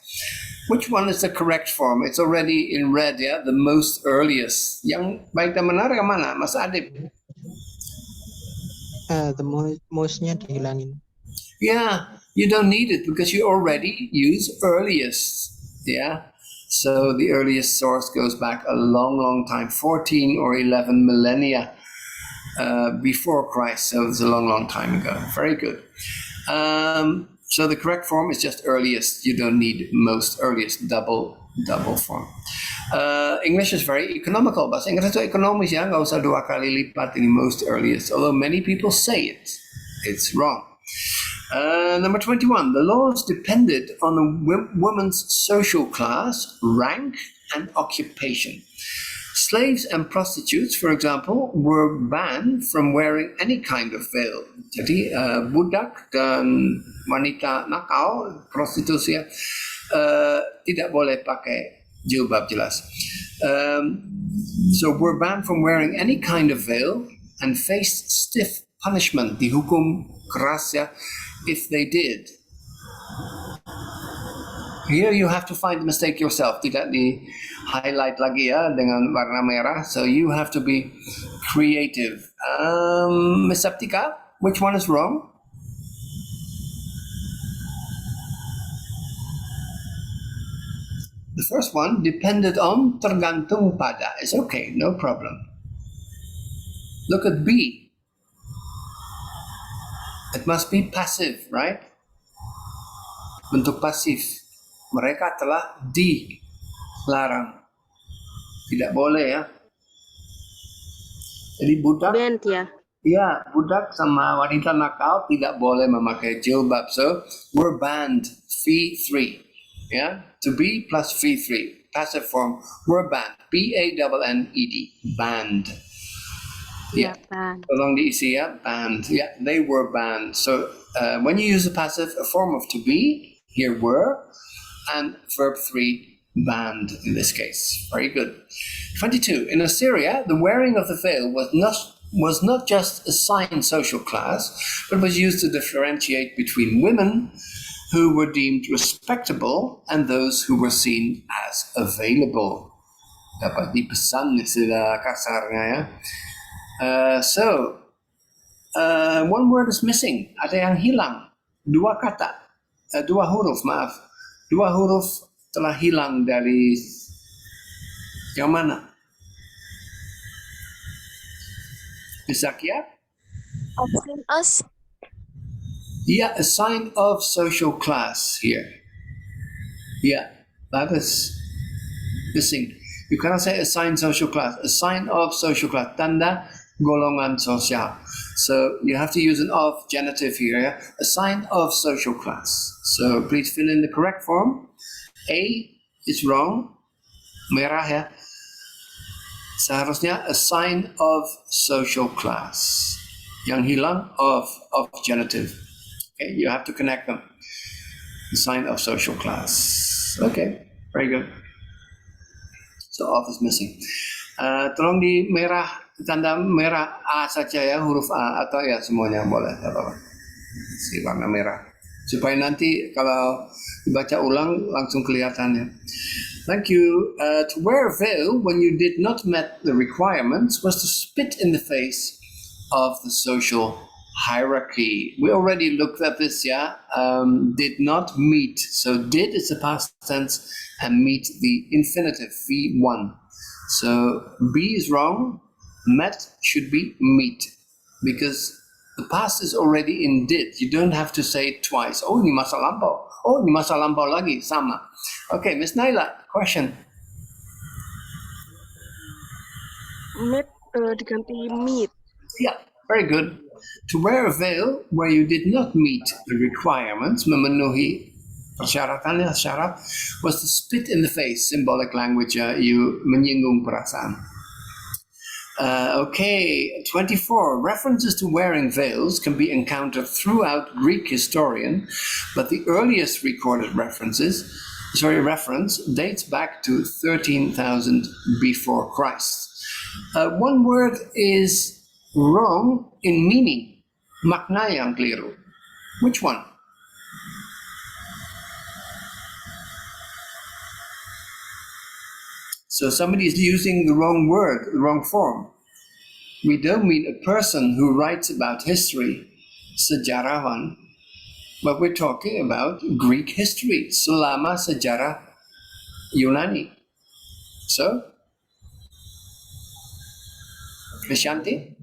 Which one is the correct form? It's already in red, yeah? The most earliest. Yang baik dan benar yang mana, Mas Adib? The mostnya dihilangin. Yeah, you don't need it because you already use earliest, yeah? So the earliest source goes back a long time, 14 or 11 millennia before Christ. So it's a long time ago. Very good. So the correct form is just earliest. You don't need most, earliest, double form. English is very economical. Bahasa Inggris itu ekonomis ya, nggak usah 2 kali lipat ini most earliest. Although many people say it, it's wrong. Number 21, the laws depended on the woman's social class, rank, and occupation. Slaves and prostitutes, for example, were banned from wearing any kind of veil. Jadi budak dan wanita nakal, prostitusi, tidak boleh pakai jilbab jelas. So were banned from wearing any kind of veil and faced stiff punishment, dihukum keras ya, if they did. Here you have to find the mistake yourself. Tidak di highlight lagi ya dengan warna merah. So you have to be creative. Miss Septika, which one is wrong? The first one depended on, tergantung pada. It's okay, no problem. Look at B. It must be passive, right? Bentuk pasif. Mereka telah dilarang. Tidak boleh ya. Jadi budak. Band ya. Ya, budak sama wanita nakal tidak boleh memakai jilbab. So, we're banned. Fee 3. Yeah? To be plus fee 3. Passive form. We're banned. B-A-N-N-E-D. Banned. Yeah, band. Tolong diisi ya. Banned. Yeah, they were banned. So, when you use the passive, a form of to be, here were, and verb 3 banned in this case. Very good. 22. In Assyria, the wearing of the veil was not just assigned social class, but was used to differentiate between women who were deemed respectable and those who were seen as available. Dapat dipesan istilah kasarnya ya. One word is missing. Ada yang hilang. Dua kata. Dua huruf, maaf. Dua huruf telah hilang dari yang mana? Zakia? Option us. Yeah, a sign of social class here. Yeah, that is missing. You cannot say a sign social class. A sign of social class. Tanda golongan sosial. So you have to use an of genitive here. Yeah? A sign of social class. So please fill in the correct form. A is wrong. Merah ya. Seharusnya a sign of social class. Yang hilang of genitive. Okay, you have to connect them. The sign of social class. Okay, very good. So of is missing. Tolong di merah, tanda merah A saja ya, huruf A atau ya semuanya boleh. Si warna merah. Supaya nanti kalau dibaca ulang langsung kelihatannya. Thank you. To wear a veil when you did not met the requirements was to spit in the face of the social hierarchy. We already looked at this, yeah? Did not meet. So did is the past tense and meet the infinitive, V1. So B is wrong. Met should be meet because the past is already in did. You don't have to say it twice. Oh, ini masa lampau. Oh, ini masa lampau lagi, sama. Okay, Miss Naila, question. Met diganti meet. Yeah, very good. To wear a veil where you did not meet the requirements, memenuhi persyaratannya, syarat, was to spit in the face, symbolic language, you menyinggung perasaan. Okay, 24. References to wearing veils can be encountered throughout Greek historian, but the earliest recorded reference dates back to 13,000 before Christ. One word is wrong in meaning. Makna yang keliru. Which one? So somebody is using the wrong word, the wrong form. We don't mean a person who writes about history, sejarawan, but we're talking about Greek history, selama sejarah Yunani. So, Krishanti?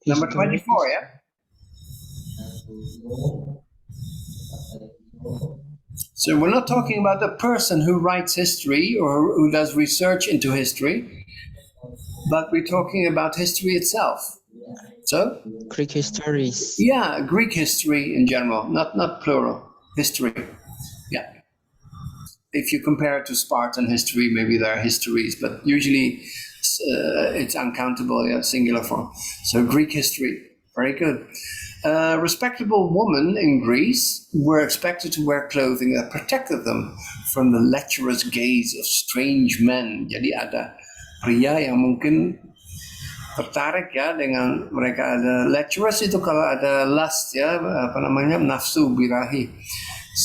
Number 24, yeah? So we're not talking about a person who writes history or who does research into history, but we're talking about history itself. So? Greek histories. Yeah, Greek history in general, not plural, history. Yeah. If you compare it to Spartan history, maybe there are histories, but usually it's uncountable, yeah, singular form. So Greek history, very good. Respectable women in Greece were expected to wear clothing that protected them from the lecherous gaze of strange men. Jadi ada pria yang mungkin tertarik ya dengan mereka. Ada lecherous itu kalau ada lust ya, apa namanya, nafsu birahi.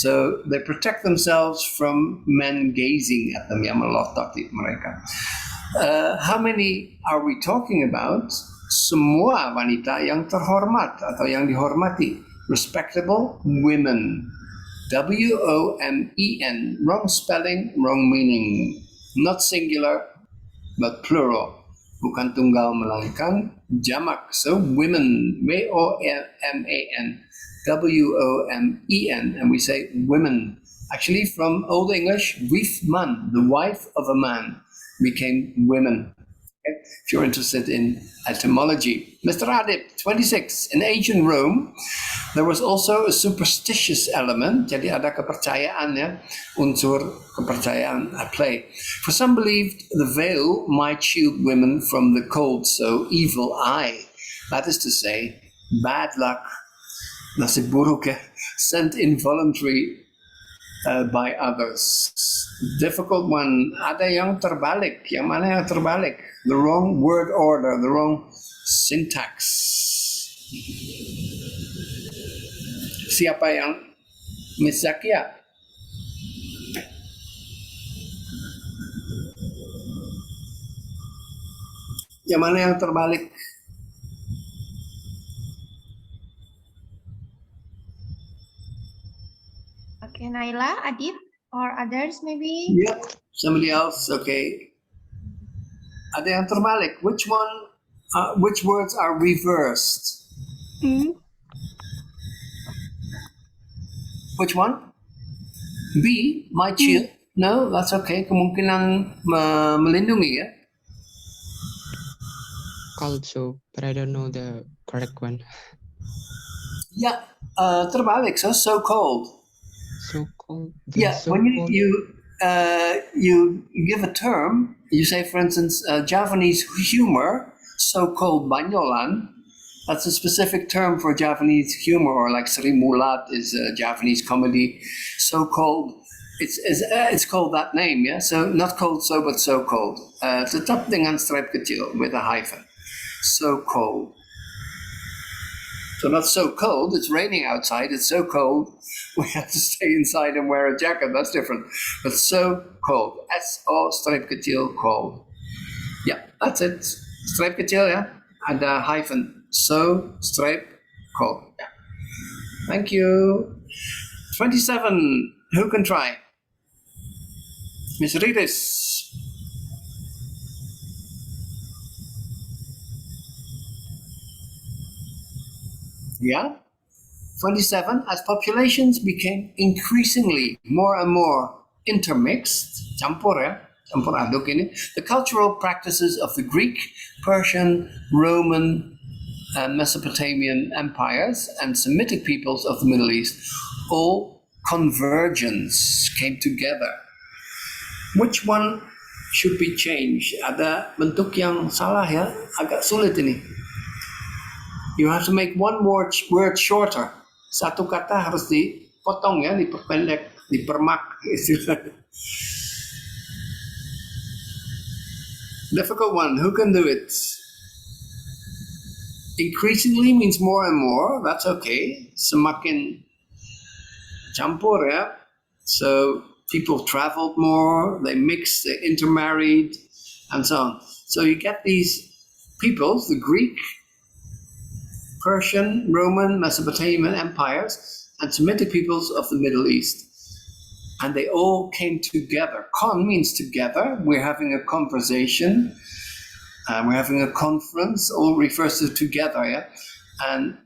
So they protect themselves from men gazing at them, yang melotot mereka. How many are we talking about? Semua wanita yang terhormat atau yang dihormati. Respectable women. W-O-M-E-N. Wrong spelling, wrong meaning. Not singular, but plural. Bukan tunggal melainkan jamak. So women. W-O-M-A-N. W-O-M-E-N. And we say women. Actually, from Old English, wifman, the wife of a man, became women. If you're interested in etymology. Mr. Adib, 26. In ancient Rome, there was also a superstitious element. Jadi ada kepercayaan ya, unsur kepercayaan at play. For some believed the veil might shield women from the cold, so evil eye. That is to say, bad luck, nasib buruk ya, sent involuntary by others. Difficult one. Ada yang terbalik. Yang mana yang terbalik? The wrong word order, the wrong syntax. Siapa yang Miss Zakia? Yang mana yang terbalik? Okay, Naila, Adib, or others maybe? Yep, somebody else. Okay. Ada yang terbalik. Which one? Which words are reversed? Which one? B, my child. No, that's okay. Kemungkinan melindungi ya. Also, but I don't know the correct one. Yeah, terbalik. So cold. So cold. Yeah, So when cold. you give a term, you say, for instance, Javanese humor, so called banyolan. That's a specific term for Javanese humor, or like Sri Mulat is a Javanese comedy. So called, it's called that name, yeah. So not cold, so but so cold. Tetap dengan stripe kecil with a hyphen. So cold. So not so cold, it's raining outside, it's so cold, we have to stay inside and wear a jacket, that's different. But so cold, S-O stripe kecil cold. Yeah, that's it. Stripe kecil ya, ada hyphen. So stripe cold. Yeah. Thank you. 27, who can try? Miss Riris. Yeah. 27, as populations became increasingly more and more intermixed, campur ya, campur aduk ini, the cultural practices of the Greek, Persian, Roman, and Mesopotamian empires and Semitic peoples of the Middle East, all convergence came together. Which one should be changed? Ada bentuk yang salah ya, agak sulit ini. You have to make one more word shorter. Satu kata harus dipotong ya, diperpendek, dipermak istilahnya. Difficult one. Who can do it? Increasingly means more and more. That's okay. Semakin campur ya. So people traveled more, they mixed, they intermarried, and so on. So you get these peoples, the Greek, Persian, Roman, Mesopotamian empires, and Semitic peoples of the Middle East. And they all came together. Con means together. We're having a conversation. We're having a conference. All refers to together, yeah? And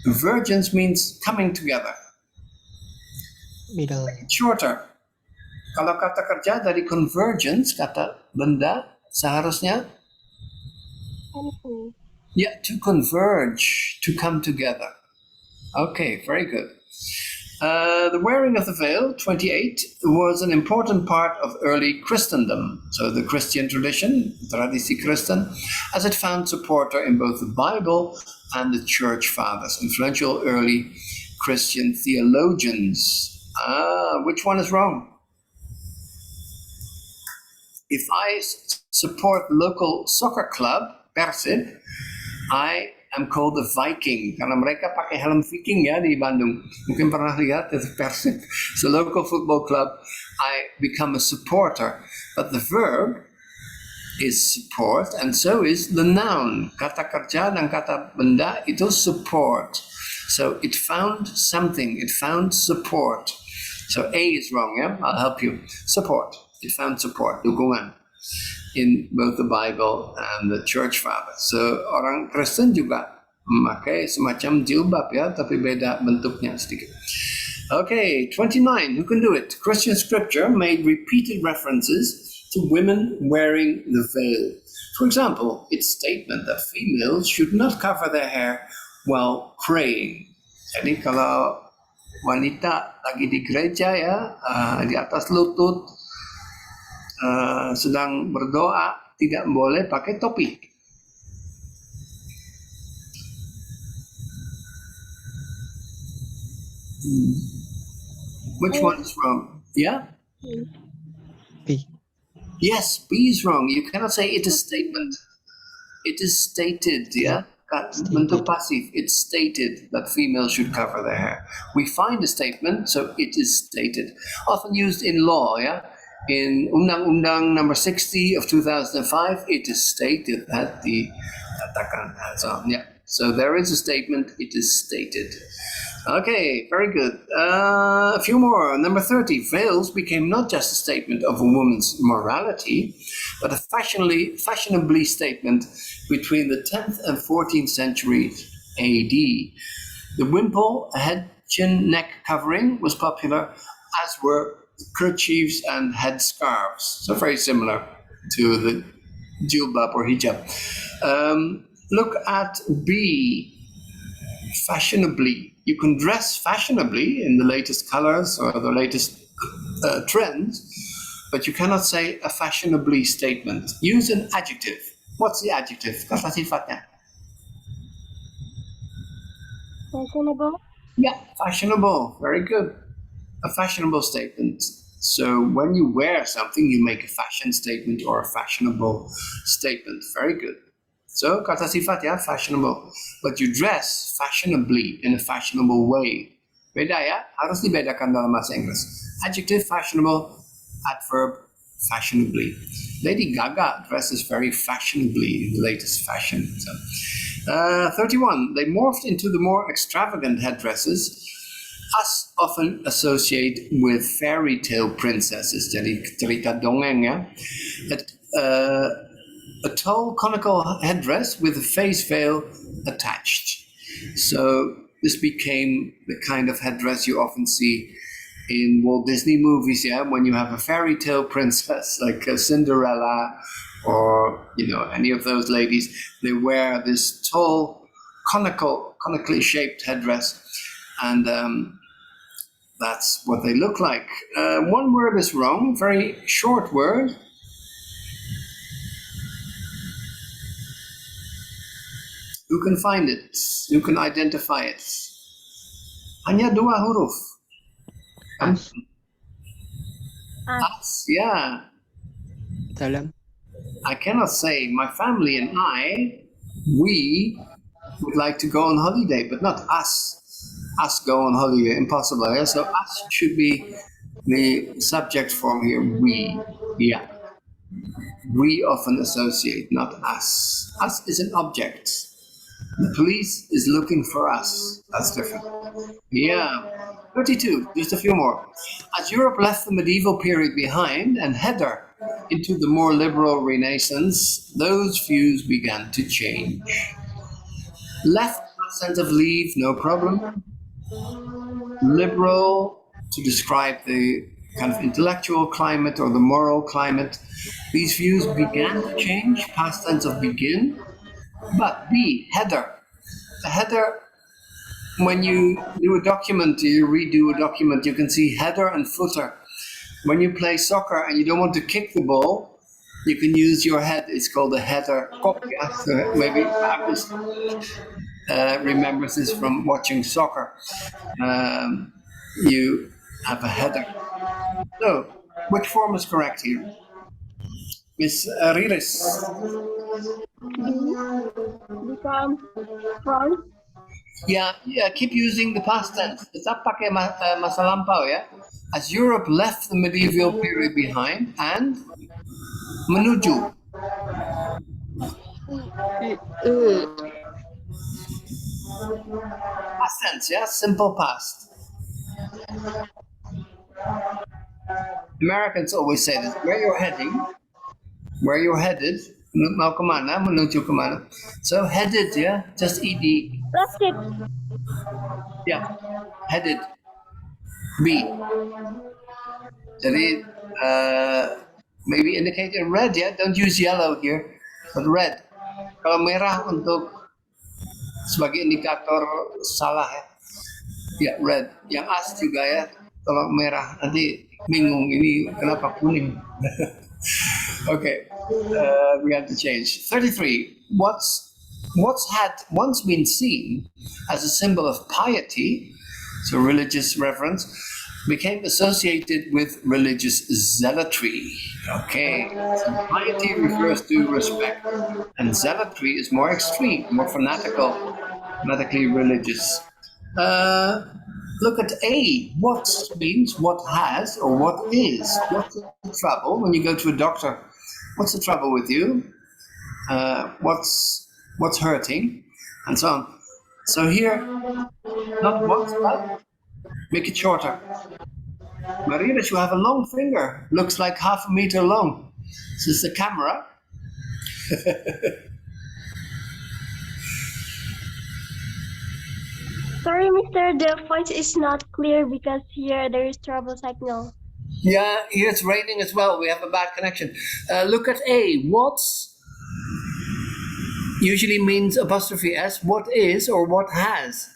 convergence means coming together. Middle. Shorter. Kalau kata kerja dari convergence, kata benda, seharusnya yeah, to converge, to come together. Okay, very good. The wearing of the veil, 28, was an important part of early Christendom. So the Christian tradition, tradisi Kristen, as it found supporter in both the Bible and the Church Fathers, influential early Christian theologians. Which one is wrong? If I support local soccer club, Persib, I am called a Viking karena mereka pakai helm Viking ya di Bandung. Mungkin pernah lihat itu Persib. So local football club, I become a supporter. But the verb is support, and so is the noun. Kata kerja dan kata benda itu support. So it found something. It found support. So A is wrong. Yeah, I'll help you. Support. It found support. Dukungan. In both the Bible and the Church Fathers. So orang Kristen juga memakai semacam jilbab ya, tapi beda bentuknya sedikit. Okay, 29, who can do it? Christian scripture made repeated references to women wearing the veil. For example, its statement that females should not cover their hair while praying. Jadi kalau wanita lagi di gereja ya, di atas lutut, sedang berdoa, tidak boleh pakai topi. Which one is wrong? Yeah? B. Yes, B is wrong. You cannot say it is statement. It is stated, yeah? Bentuk pasif, it's stated that females should cover their hair. We find a statement, so it is stated. Often used in law, yeah? In Undang-Undang number 60 of 2005, it is stated that the katakan has on. Yeah. So there is a statement, it is stated. Okay, very good. A few more. Number 30, veils became not just a statement of a woman's morality, but a fashionably statement between the 10th and 14th centuries AD. The wimple, a head, chin, neck covering was popular, as were kerchiefs and head scarves. So very similar to the jilbab or hijab. Look at B, fashionably. You can dress fashionably in the latest colors or the latest trends, but you cannot say a fashionably statement. Use an adjective. What's the adjective? Kata sifatnya. Fashionable. Yeah, fashionable. Very good. A fashionable statement. So when you wear something, you make a fashion statement or a fashionable statement. Very good. So kata sifat ya, fashionable. But you dress fashionably in a fashionable way. Beda ya, harus dibedakan dalam bahasa Inggris. Adjective fashionable, adverb fashionably. Lady Gaga dresses very fashionably in the latest fashion. So, 31, they morphed into the more extravagant headdresses. Us often associate with fairy tale princesses. Jadi cerita dongeng ya. A tall conical headdress with a face veil attached. So this became the kind of headdress you often see in Walt Disney movies, yeah, when you have a fairy tale princess like Cinderella or, you know, any of those ladies, they wear this tall, conically shaped headdress, and that's what they look like. One word is wrong, very short word. Who can find it? Who can identify it? Hanya dua huruf. As. As, yeah. Dalam. I cannot say my family and we would like to go on holiday, but not us. Us go on holiday, impossible. Yeah? So us should be the subject form here, we. Yeah. We often associate, not us. Us is an object. The police is looking for us. That's different. Yeah. 32, just a few more. As Europe left the medieval period behind and headed into the more liberal Renaissance, those views began to change. Left sense of leave, no problem. Liberal, to describe the kind of intellectual climate or the moral climate. These views began to change, past tense of begin. But B, header. A header, when you do a document, you redo a document, you can see header and footer. When you play soccer and you don't want to kick the ball, you can use your head. It's called a header. Yeah? So maybe Agus remembers this from watching soccer. You have a header. So, which form is correct here? Miss Riris. Become front. Yeah, keep using the past tense. Tetap pakai masa lampau ya. As Europe left the medieval period behind and menuju. Past tense, yeah, simple past. Americans always say this. Where you're heading, where you're headed, mau kemana, menuju kemana. So headed, yeah, just ed. Left it. Yeah, headed. B. Jadi maybe indicate in red, yeah. Don't use yellow here, but red. Kalau merah untuk sebagai indikator salah ya. Ya red. Yang as juga ya. Kalau merah nanti bingung ini kenapa kuning. Okay, we have to change. 33. What's had once been seen as a symbol of piety So religious reverence became associated with religious zealotry. Okay, so piety refers to respect, and zealotry is more extreme, more fanatically religious. Look at A. What means what has or what is. What's the trouble when you go to a doctor? What's the trouble with you? What's hurting, and so on. So here, not what, but make it shorter. Maria, you have a long finger. Looks like 0.5 meter long. This is the camera. Sorry, Mr. The voice is not clear because here there is trouble signal. Yeah, here it's raining as well. We have a bad connection. Look at A. What's usually means apostrophe S. What is or what has.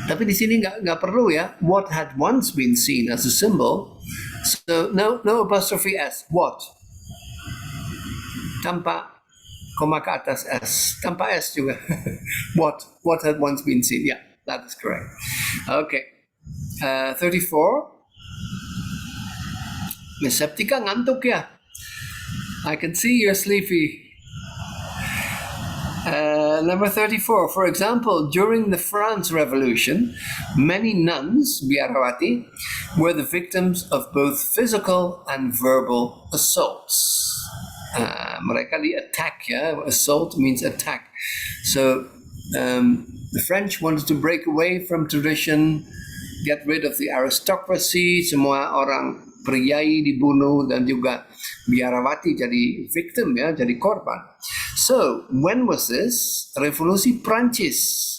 Tapi di sini nggak perlu ya. What had once been seen as a symbol. So no apostrophe S. What. Tanpa koma ke atas S. Tanpa S juga. What had once been seen. Yeah, that is correct. Okay. 34. Miss Septica ngantuk ya. I can see you're sleepy. Number 34. For example, during the France Revolution, many nuns, biarawati, were the victims of both physical and verbal assaults. Mereka di attack, ya. Assault means attack. So the French wanted to break away from tradition, get rid of the aristocracy, semua orang priai dibunuh dan juga biarawati jadi victim, ya, jadi korban. So, when was this? Revolusi Prancis.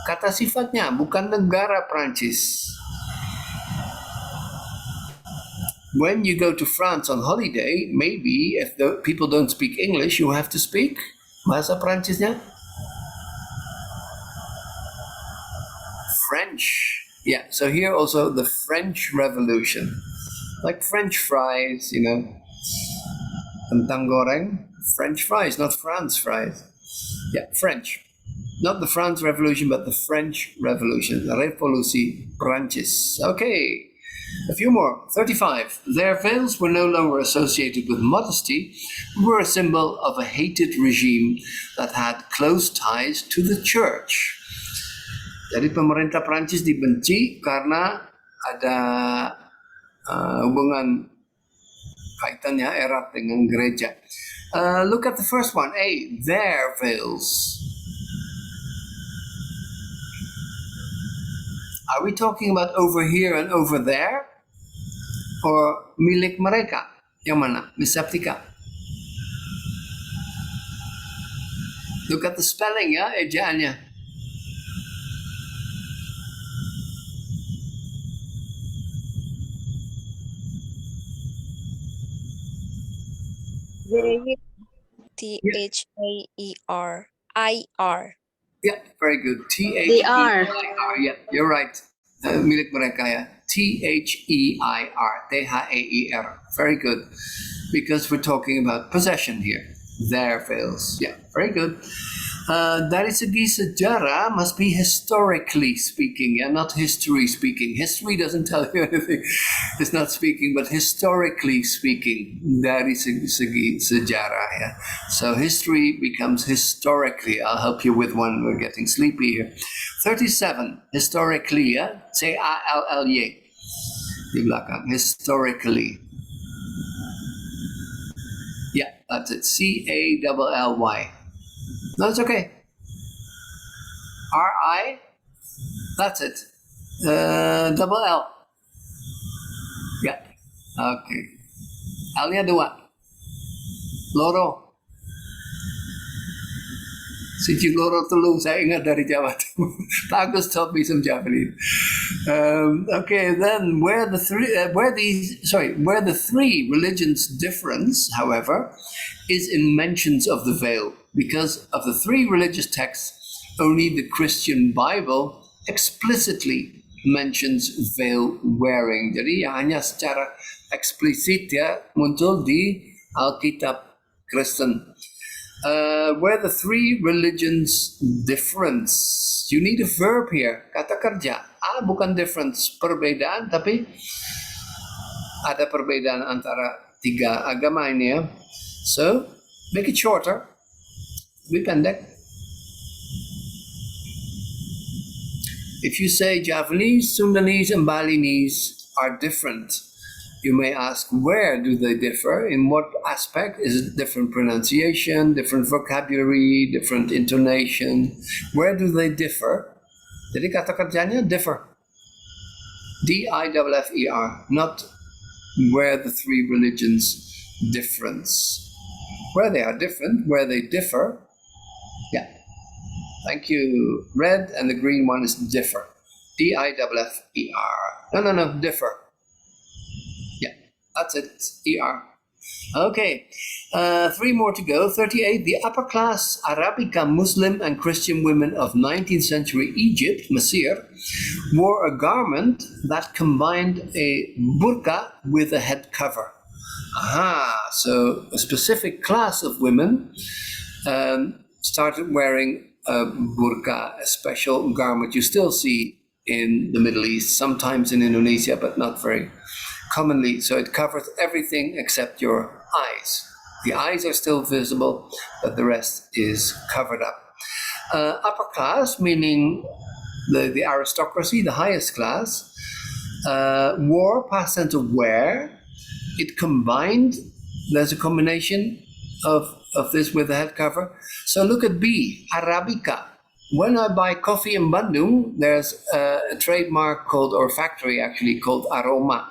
Kata sifatnya, bukan negara Prancis. When you go to France on holiday, maybe if the people don't speak English, you have to speak bahasa Prancisnya. French. Yeah, so here also the French Revolution. Like French fries, you know. Kentang goreng. French fries, not France fries. Yeah, French. Not the France Revolution, but the French Revolution. Revolusi Prancis. Okay, a few more. 35. Their veils were no longer associated with modesty, but were a symbol of a hated regime that had close ties to the church. Jadi pemerintah Prancis dibenci karena ada hubungan kaitannya erat dengan gereja. Look at the first one. A. Their veils. Are we talking about over here and over there? Or milik mereka? Yang mana? Miss Septica. Look at the spelling, ya, ejaannya. Their. Yeah, very good. They are. T-H-E-I-R. Yeah, you're right. Milik mereka, ya. T-H-E-I-R. T-H-E-I-R. Very good. Because we're talking about possession here. Their veils. Yeah, very good. Dari segi sejarah must be historically speaking, and not history speaking. History doesn't tell you anything. It's not speaking, but historically speaking, dari segi sejarah. Yeah. So history becomes historically. I'll help you with one. We're getting sleepy here. 37. Historically. Yeah. C-A-L-L-Y. Di belakang. Historically. Yeah, that's it. C-A-L-L-Y. No, it's okay. R-I, that's it. Double L. Yeah, okay. L-nya 2. Loro. Siji loro telu, saya ingat dari Jawa Timur. Agus taught me some Japanese. Okay, then where the three religions difference, however, is in mentions of the veil. Because of the 3 religious texts, only the Christian Bible explicitly mentions veil wearing. Jadi hanya secara eksplisit, ya, muncul di Alkitab Kristen. Where the three religions difference. You need a verb here. Kata kerja. Bukan difference. Perbedaan, tapi ada perbedaan antara tiga agama ini ya. So, make it shorter. Lebih pendek. If you say Javanese, Sundanese, and Balinese are different, you may ask, where do they differ? In what aspect? Is it different pronunciation, different vocabulary, different intonation? Where do they differ? Jadi kata kerjanya differ. D-I-F-F-E-R, not where the three religions difference. Where they are different, where they differ. Yeah. Thank you. Red and the green one is differ. D-I-F-F-E-R. No, differ. Yeah, that's it. E-R. Okay. 3 more to go. 38. The upper class Arabica Muslim and Christian women of 19th century Egypt, Mesir, wore a garment that combined a burqa with a head cover. So a specific class of women started wearing a burqa, a special garment you still see in the Middle East, sometimes in Indonesia, but not very commonly. So it covers everything except your eyes. The eyes are still visible, but the rest is covered up. Upper class, meaning the aristocracy, the highest class, wore, past tense of wear. It combined, there's a combination of this with the head cover. So look at B, Arabica. When I buy coffee in Bandung, there's a trademark called, or factory actually, called Aroma.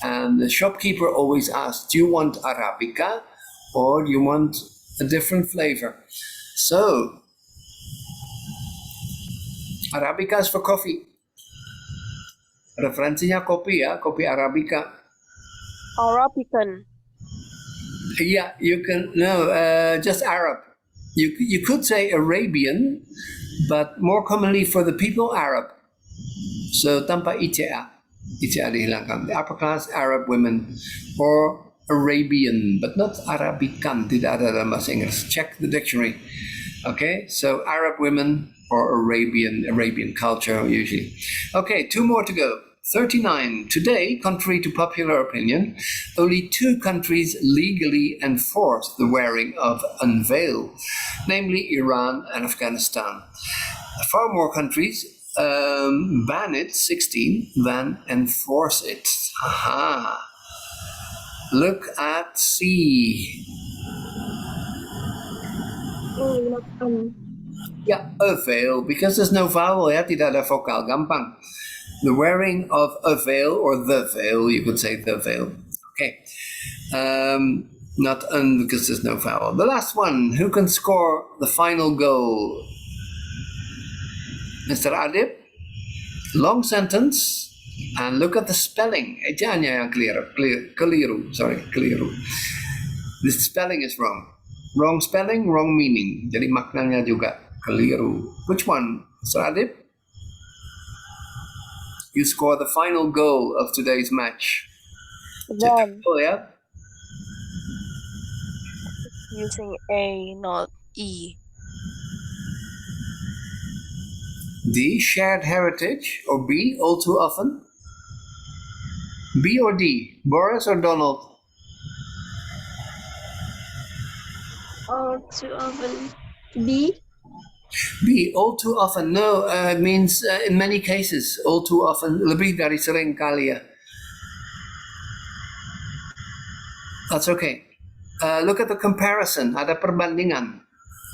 And the shopkeeper always asks, do you want Arabica or do you want a different flavor? So, Arabica is for coffee. Referensinya kopi ya, kopi Arabica. Arabican. Yeah, you can, just Arab. You could say Arabian, but more commonly for the people, Arab. So, tanpa ICA. ICA dihilangkan. The upper class Arab women, or Arabian, but not Arabican. Tidak ada dalam bahasa Inggris. Check the dictionary. Okay, so Arab women or Arabian culture usually. Okay, 2 more to go. 39. Today, contrary to popular opinion, only 2 countries legally enforce the wearing of unveil, namely Iran and Afghanistan. Far more countries ban it, 16, than enforce it. Look at C. Yeah, a veil, because there's no vowel, ya, tidak ada vokal, gampang. The wearing of a veil, or the veil, you could say the veil. Okay. Not because there's no vowel. The last one, who can score the final goal? Mr. Adib? Long sentence, and look at the spelling. Ejaannya yang keliru. The spelling is wrong. Wrong spelling, wrong meaning. Jadi maknanya juga keliru. Which one, Mr. Adib? You score the final goal of today's match. Then Oh, yeah? using A, not E. D, shared heritage, or B, all too often? B or D, Boris or Donald? All too often. B. B, all too often. No, it means in many cases, all too often. Lebih dari sering kali ya. That's okay. Look at the comparison. Ada perbandingan.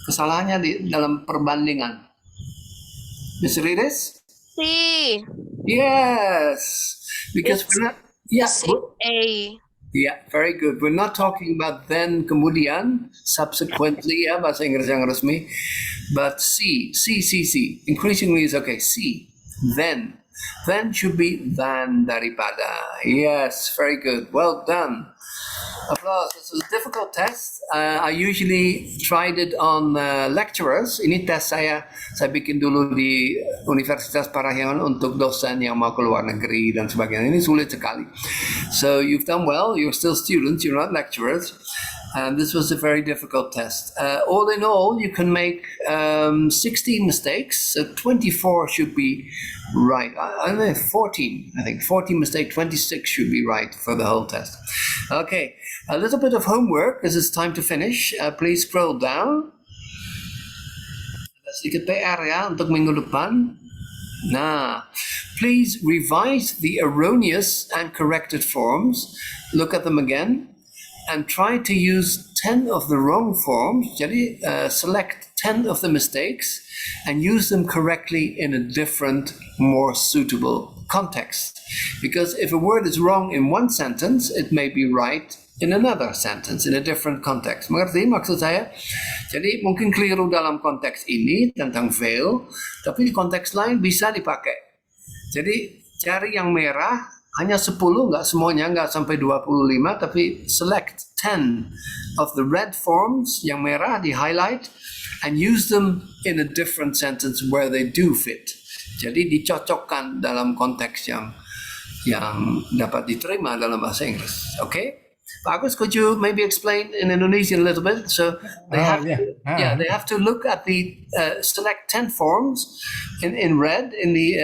Kesalahannya di dalam perbandingan. Mr. Rides? C. Yes. Because It's we're not. Yeah. A. Yeah, very good. We're not talking about then, kemudian, subsequently, ya, bahasa Inggris yang resmi. But C. Increasingly is okay. C. Then. Then should be than daripada. Yes, very good. Well done. Applause. This was a difficult test. I usually tried it on lecturers. Ini tes saya bikin dulu di Universitas Parahyangan untuk dosen yang mau ke luar negeri dan sebagainya. Ini sulit sekali. So you've done well. You're still students. You're not lecturers. And this was a very difficult test. All in all, you can make 16 mistakes, so 24 should be right. I know 14, I think 14 mistakes, 26 should be right for the whole test. Okay, a little bit of homework as it's time to finish. Please scroll down. Sedikit PR ya untuk minggu depan. Nah, please revise the erroneous and corrected forms. Look at them again. And try to use 10 of the wrong forms. Jadi, select 10 of the mistakes and use them correctly in a different, more suitable context. Because if a word is wrong in one sentence, it may be right in another sentence, in a different context. Mengerti maksud saya? Jadi mungkin keliru dalam konteks ini tentang fail, tapi di konteks lain bisa dipakai. Jadi cari yang merah, hanya 10, nggak semuanya, nggak sampai 25, tapi select 10 of the red forms, yang merah di highlight, and use them in a different sentence where they do fit. Jadi dicocokkan dalam konteks yang dapat diterima dalam bahasa Inggris. Okay? Pak Agus, could you maybe explain in Indonesian a little bit? So they they have to look at the select 10 forms in red in the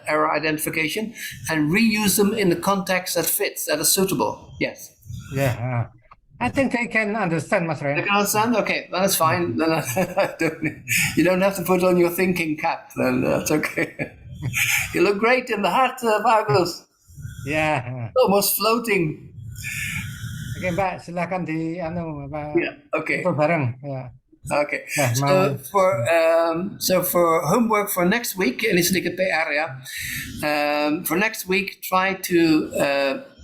error identification and reuse them in the context that fits, that is suitable. Yes. Yeah. I think I can understand, Mas Ray. You can understand? Okay, that's fine. Then you don't have to put on your thinking cap. Then that's okay. You look great in the hat, Pak Agus. Yeah. Almost floating. Oke, Mbak, silakan di Mbak. Yeah. Okay. Bareng. Yeah. Okay. So for homework for next week, ini sedikit PR ya. For next week, try to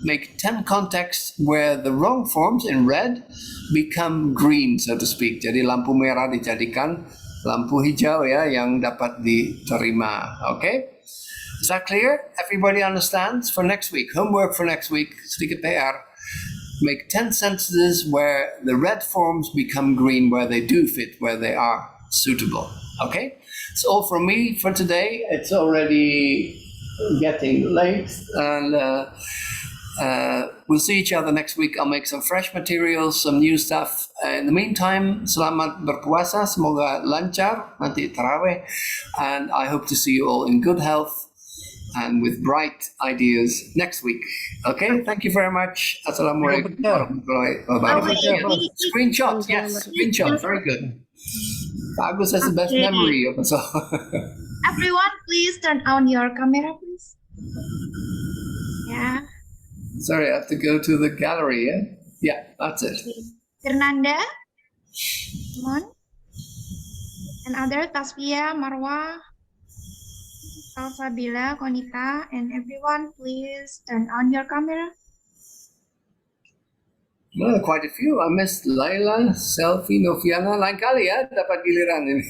make 10 contexts where the wrong forms in red become green, so to speak. Jadi lampu merah dijadikan lampu hijau ya, yang dapat diterima. Okay? Is that clear? Everybody understands? For next week, homework for next week, sedikit PR. Make 10 sentences where the red forms become green, where they do fit, where they are suitable. Okay? It's all from me for today. It's already getting late, and we'll see each other next week. I'll make some fresh materials, some new stuff. In the meantime, selamat berpuasa. Semoga lancar nanti tarawih. And I hope to see you all in good health and with bright ideas next week. Okay, thank you very much. Assalamualaikum warahmatullahi wabarakatuh. Screenshot, yes, screenshot, very good. Agus has the best memory of us all. Everyone, please turn on your camera, please. Yeah. Sorry, I have to go to the gallery, yeah? Yeah, that's it. Fernanda, come on. And other, Tasvia, Marwa, Salsabila, Konita, and everyone, please turn on your camera. Well, quite a few. I missed Laila, Selfie, Noviana. Lain kali ya, dapat giliran ini.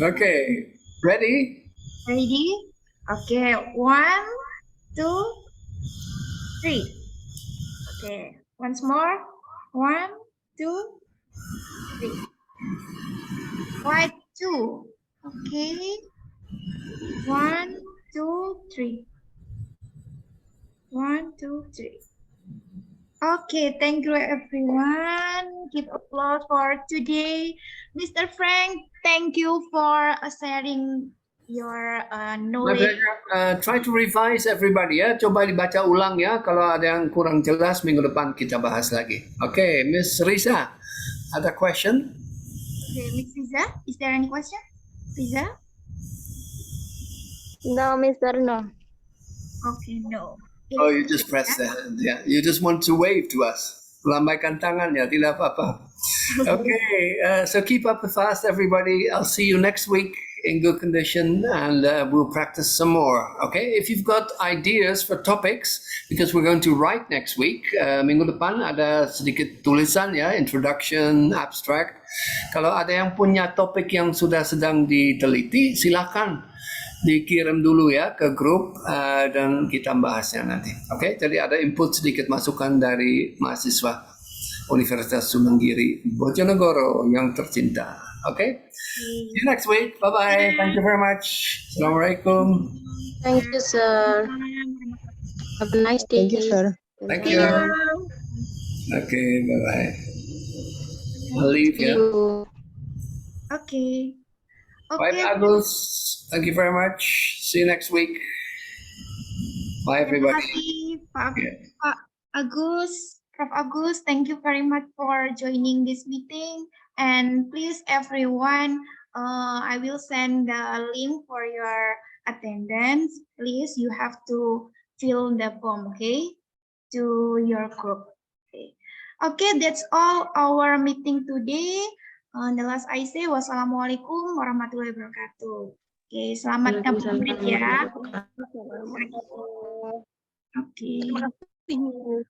Okay, ready? Ready? Okay, 1, 2, 3. Okay, once more. 1, 2, 3. White 2. Okay. 1, 2, 3. 1, 2, 3. Okay, thank you everyone. Give applause for today. Mr. Frank, thank you for sharing your knowledge. Try to revise everybody ya. Coba dibaca ulang ya. Kalau ada yang kurang jelas, minggu depan kita bahas lagi. Okay, Miss Risa, ada question? Okay, Miss Riza, is there any question? Riza? No, Mr. No. Okay, no. Oh, you just press the hand. Yeah, you just want to wave to us. Lambaikan tangan ya, tidak apa-apa. Okay, so keep up the fast, everybody. I'll see you next week in good condition, and we'll practice some more. Okay, if you've got ideas for topics, because we're going to write next week, minggu depan ada sedikit tulisan ya, introduction, abstract. Kalau ada yang punya topik yang sudah sedang diteliti, silakan dikirim dulu ya ke grup dan kita bahasnya nanti. Oke, jadi ada input sedikit masukan dari mahasiswa Universitas Unugiri Bojonegoro yang tercinta. Oke, see you next week. Bye bye. Thank you very much. Assalamualaikum. Thank you, sir. Have a nice day. Thank you, sir. Thank you. Okay, bye-bye. I'll leave See ya. you. Okay. Bye, Okay. Agus. Thank you very much. See you next week. Bye, Terima everybody. kasih Pak Yeah. Agus, Prof. Agus. Thank you very much for joining this meeting. And please, everyone, I will send the link for your attendance. Please, you have to fill the form, okay, to your group. Okay, that's all our meeting today. The last I say, wassalamualaikum warahmatullahi wabarakatuh. Oke, selamat ngabuburit ya. Oke. Terima kasih.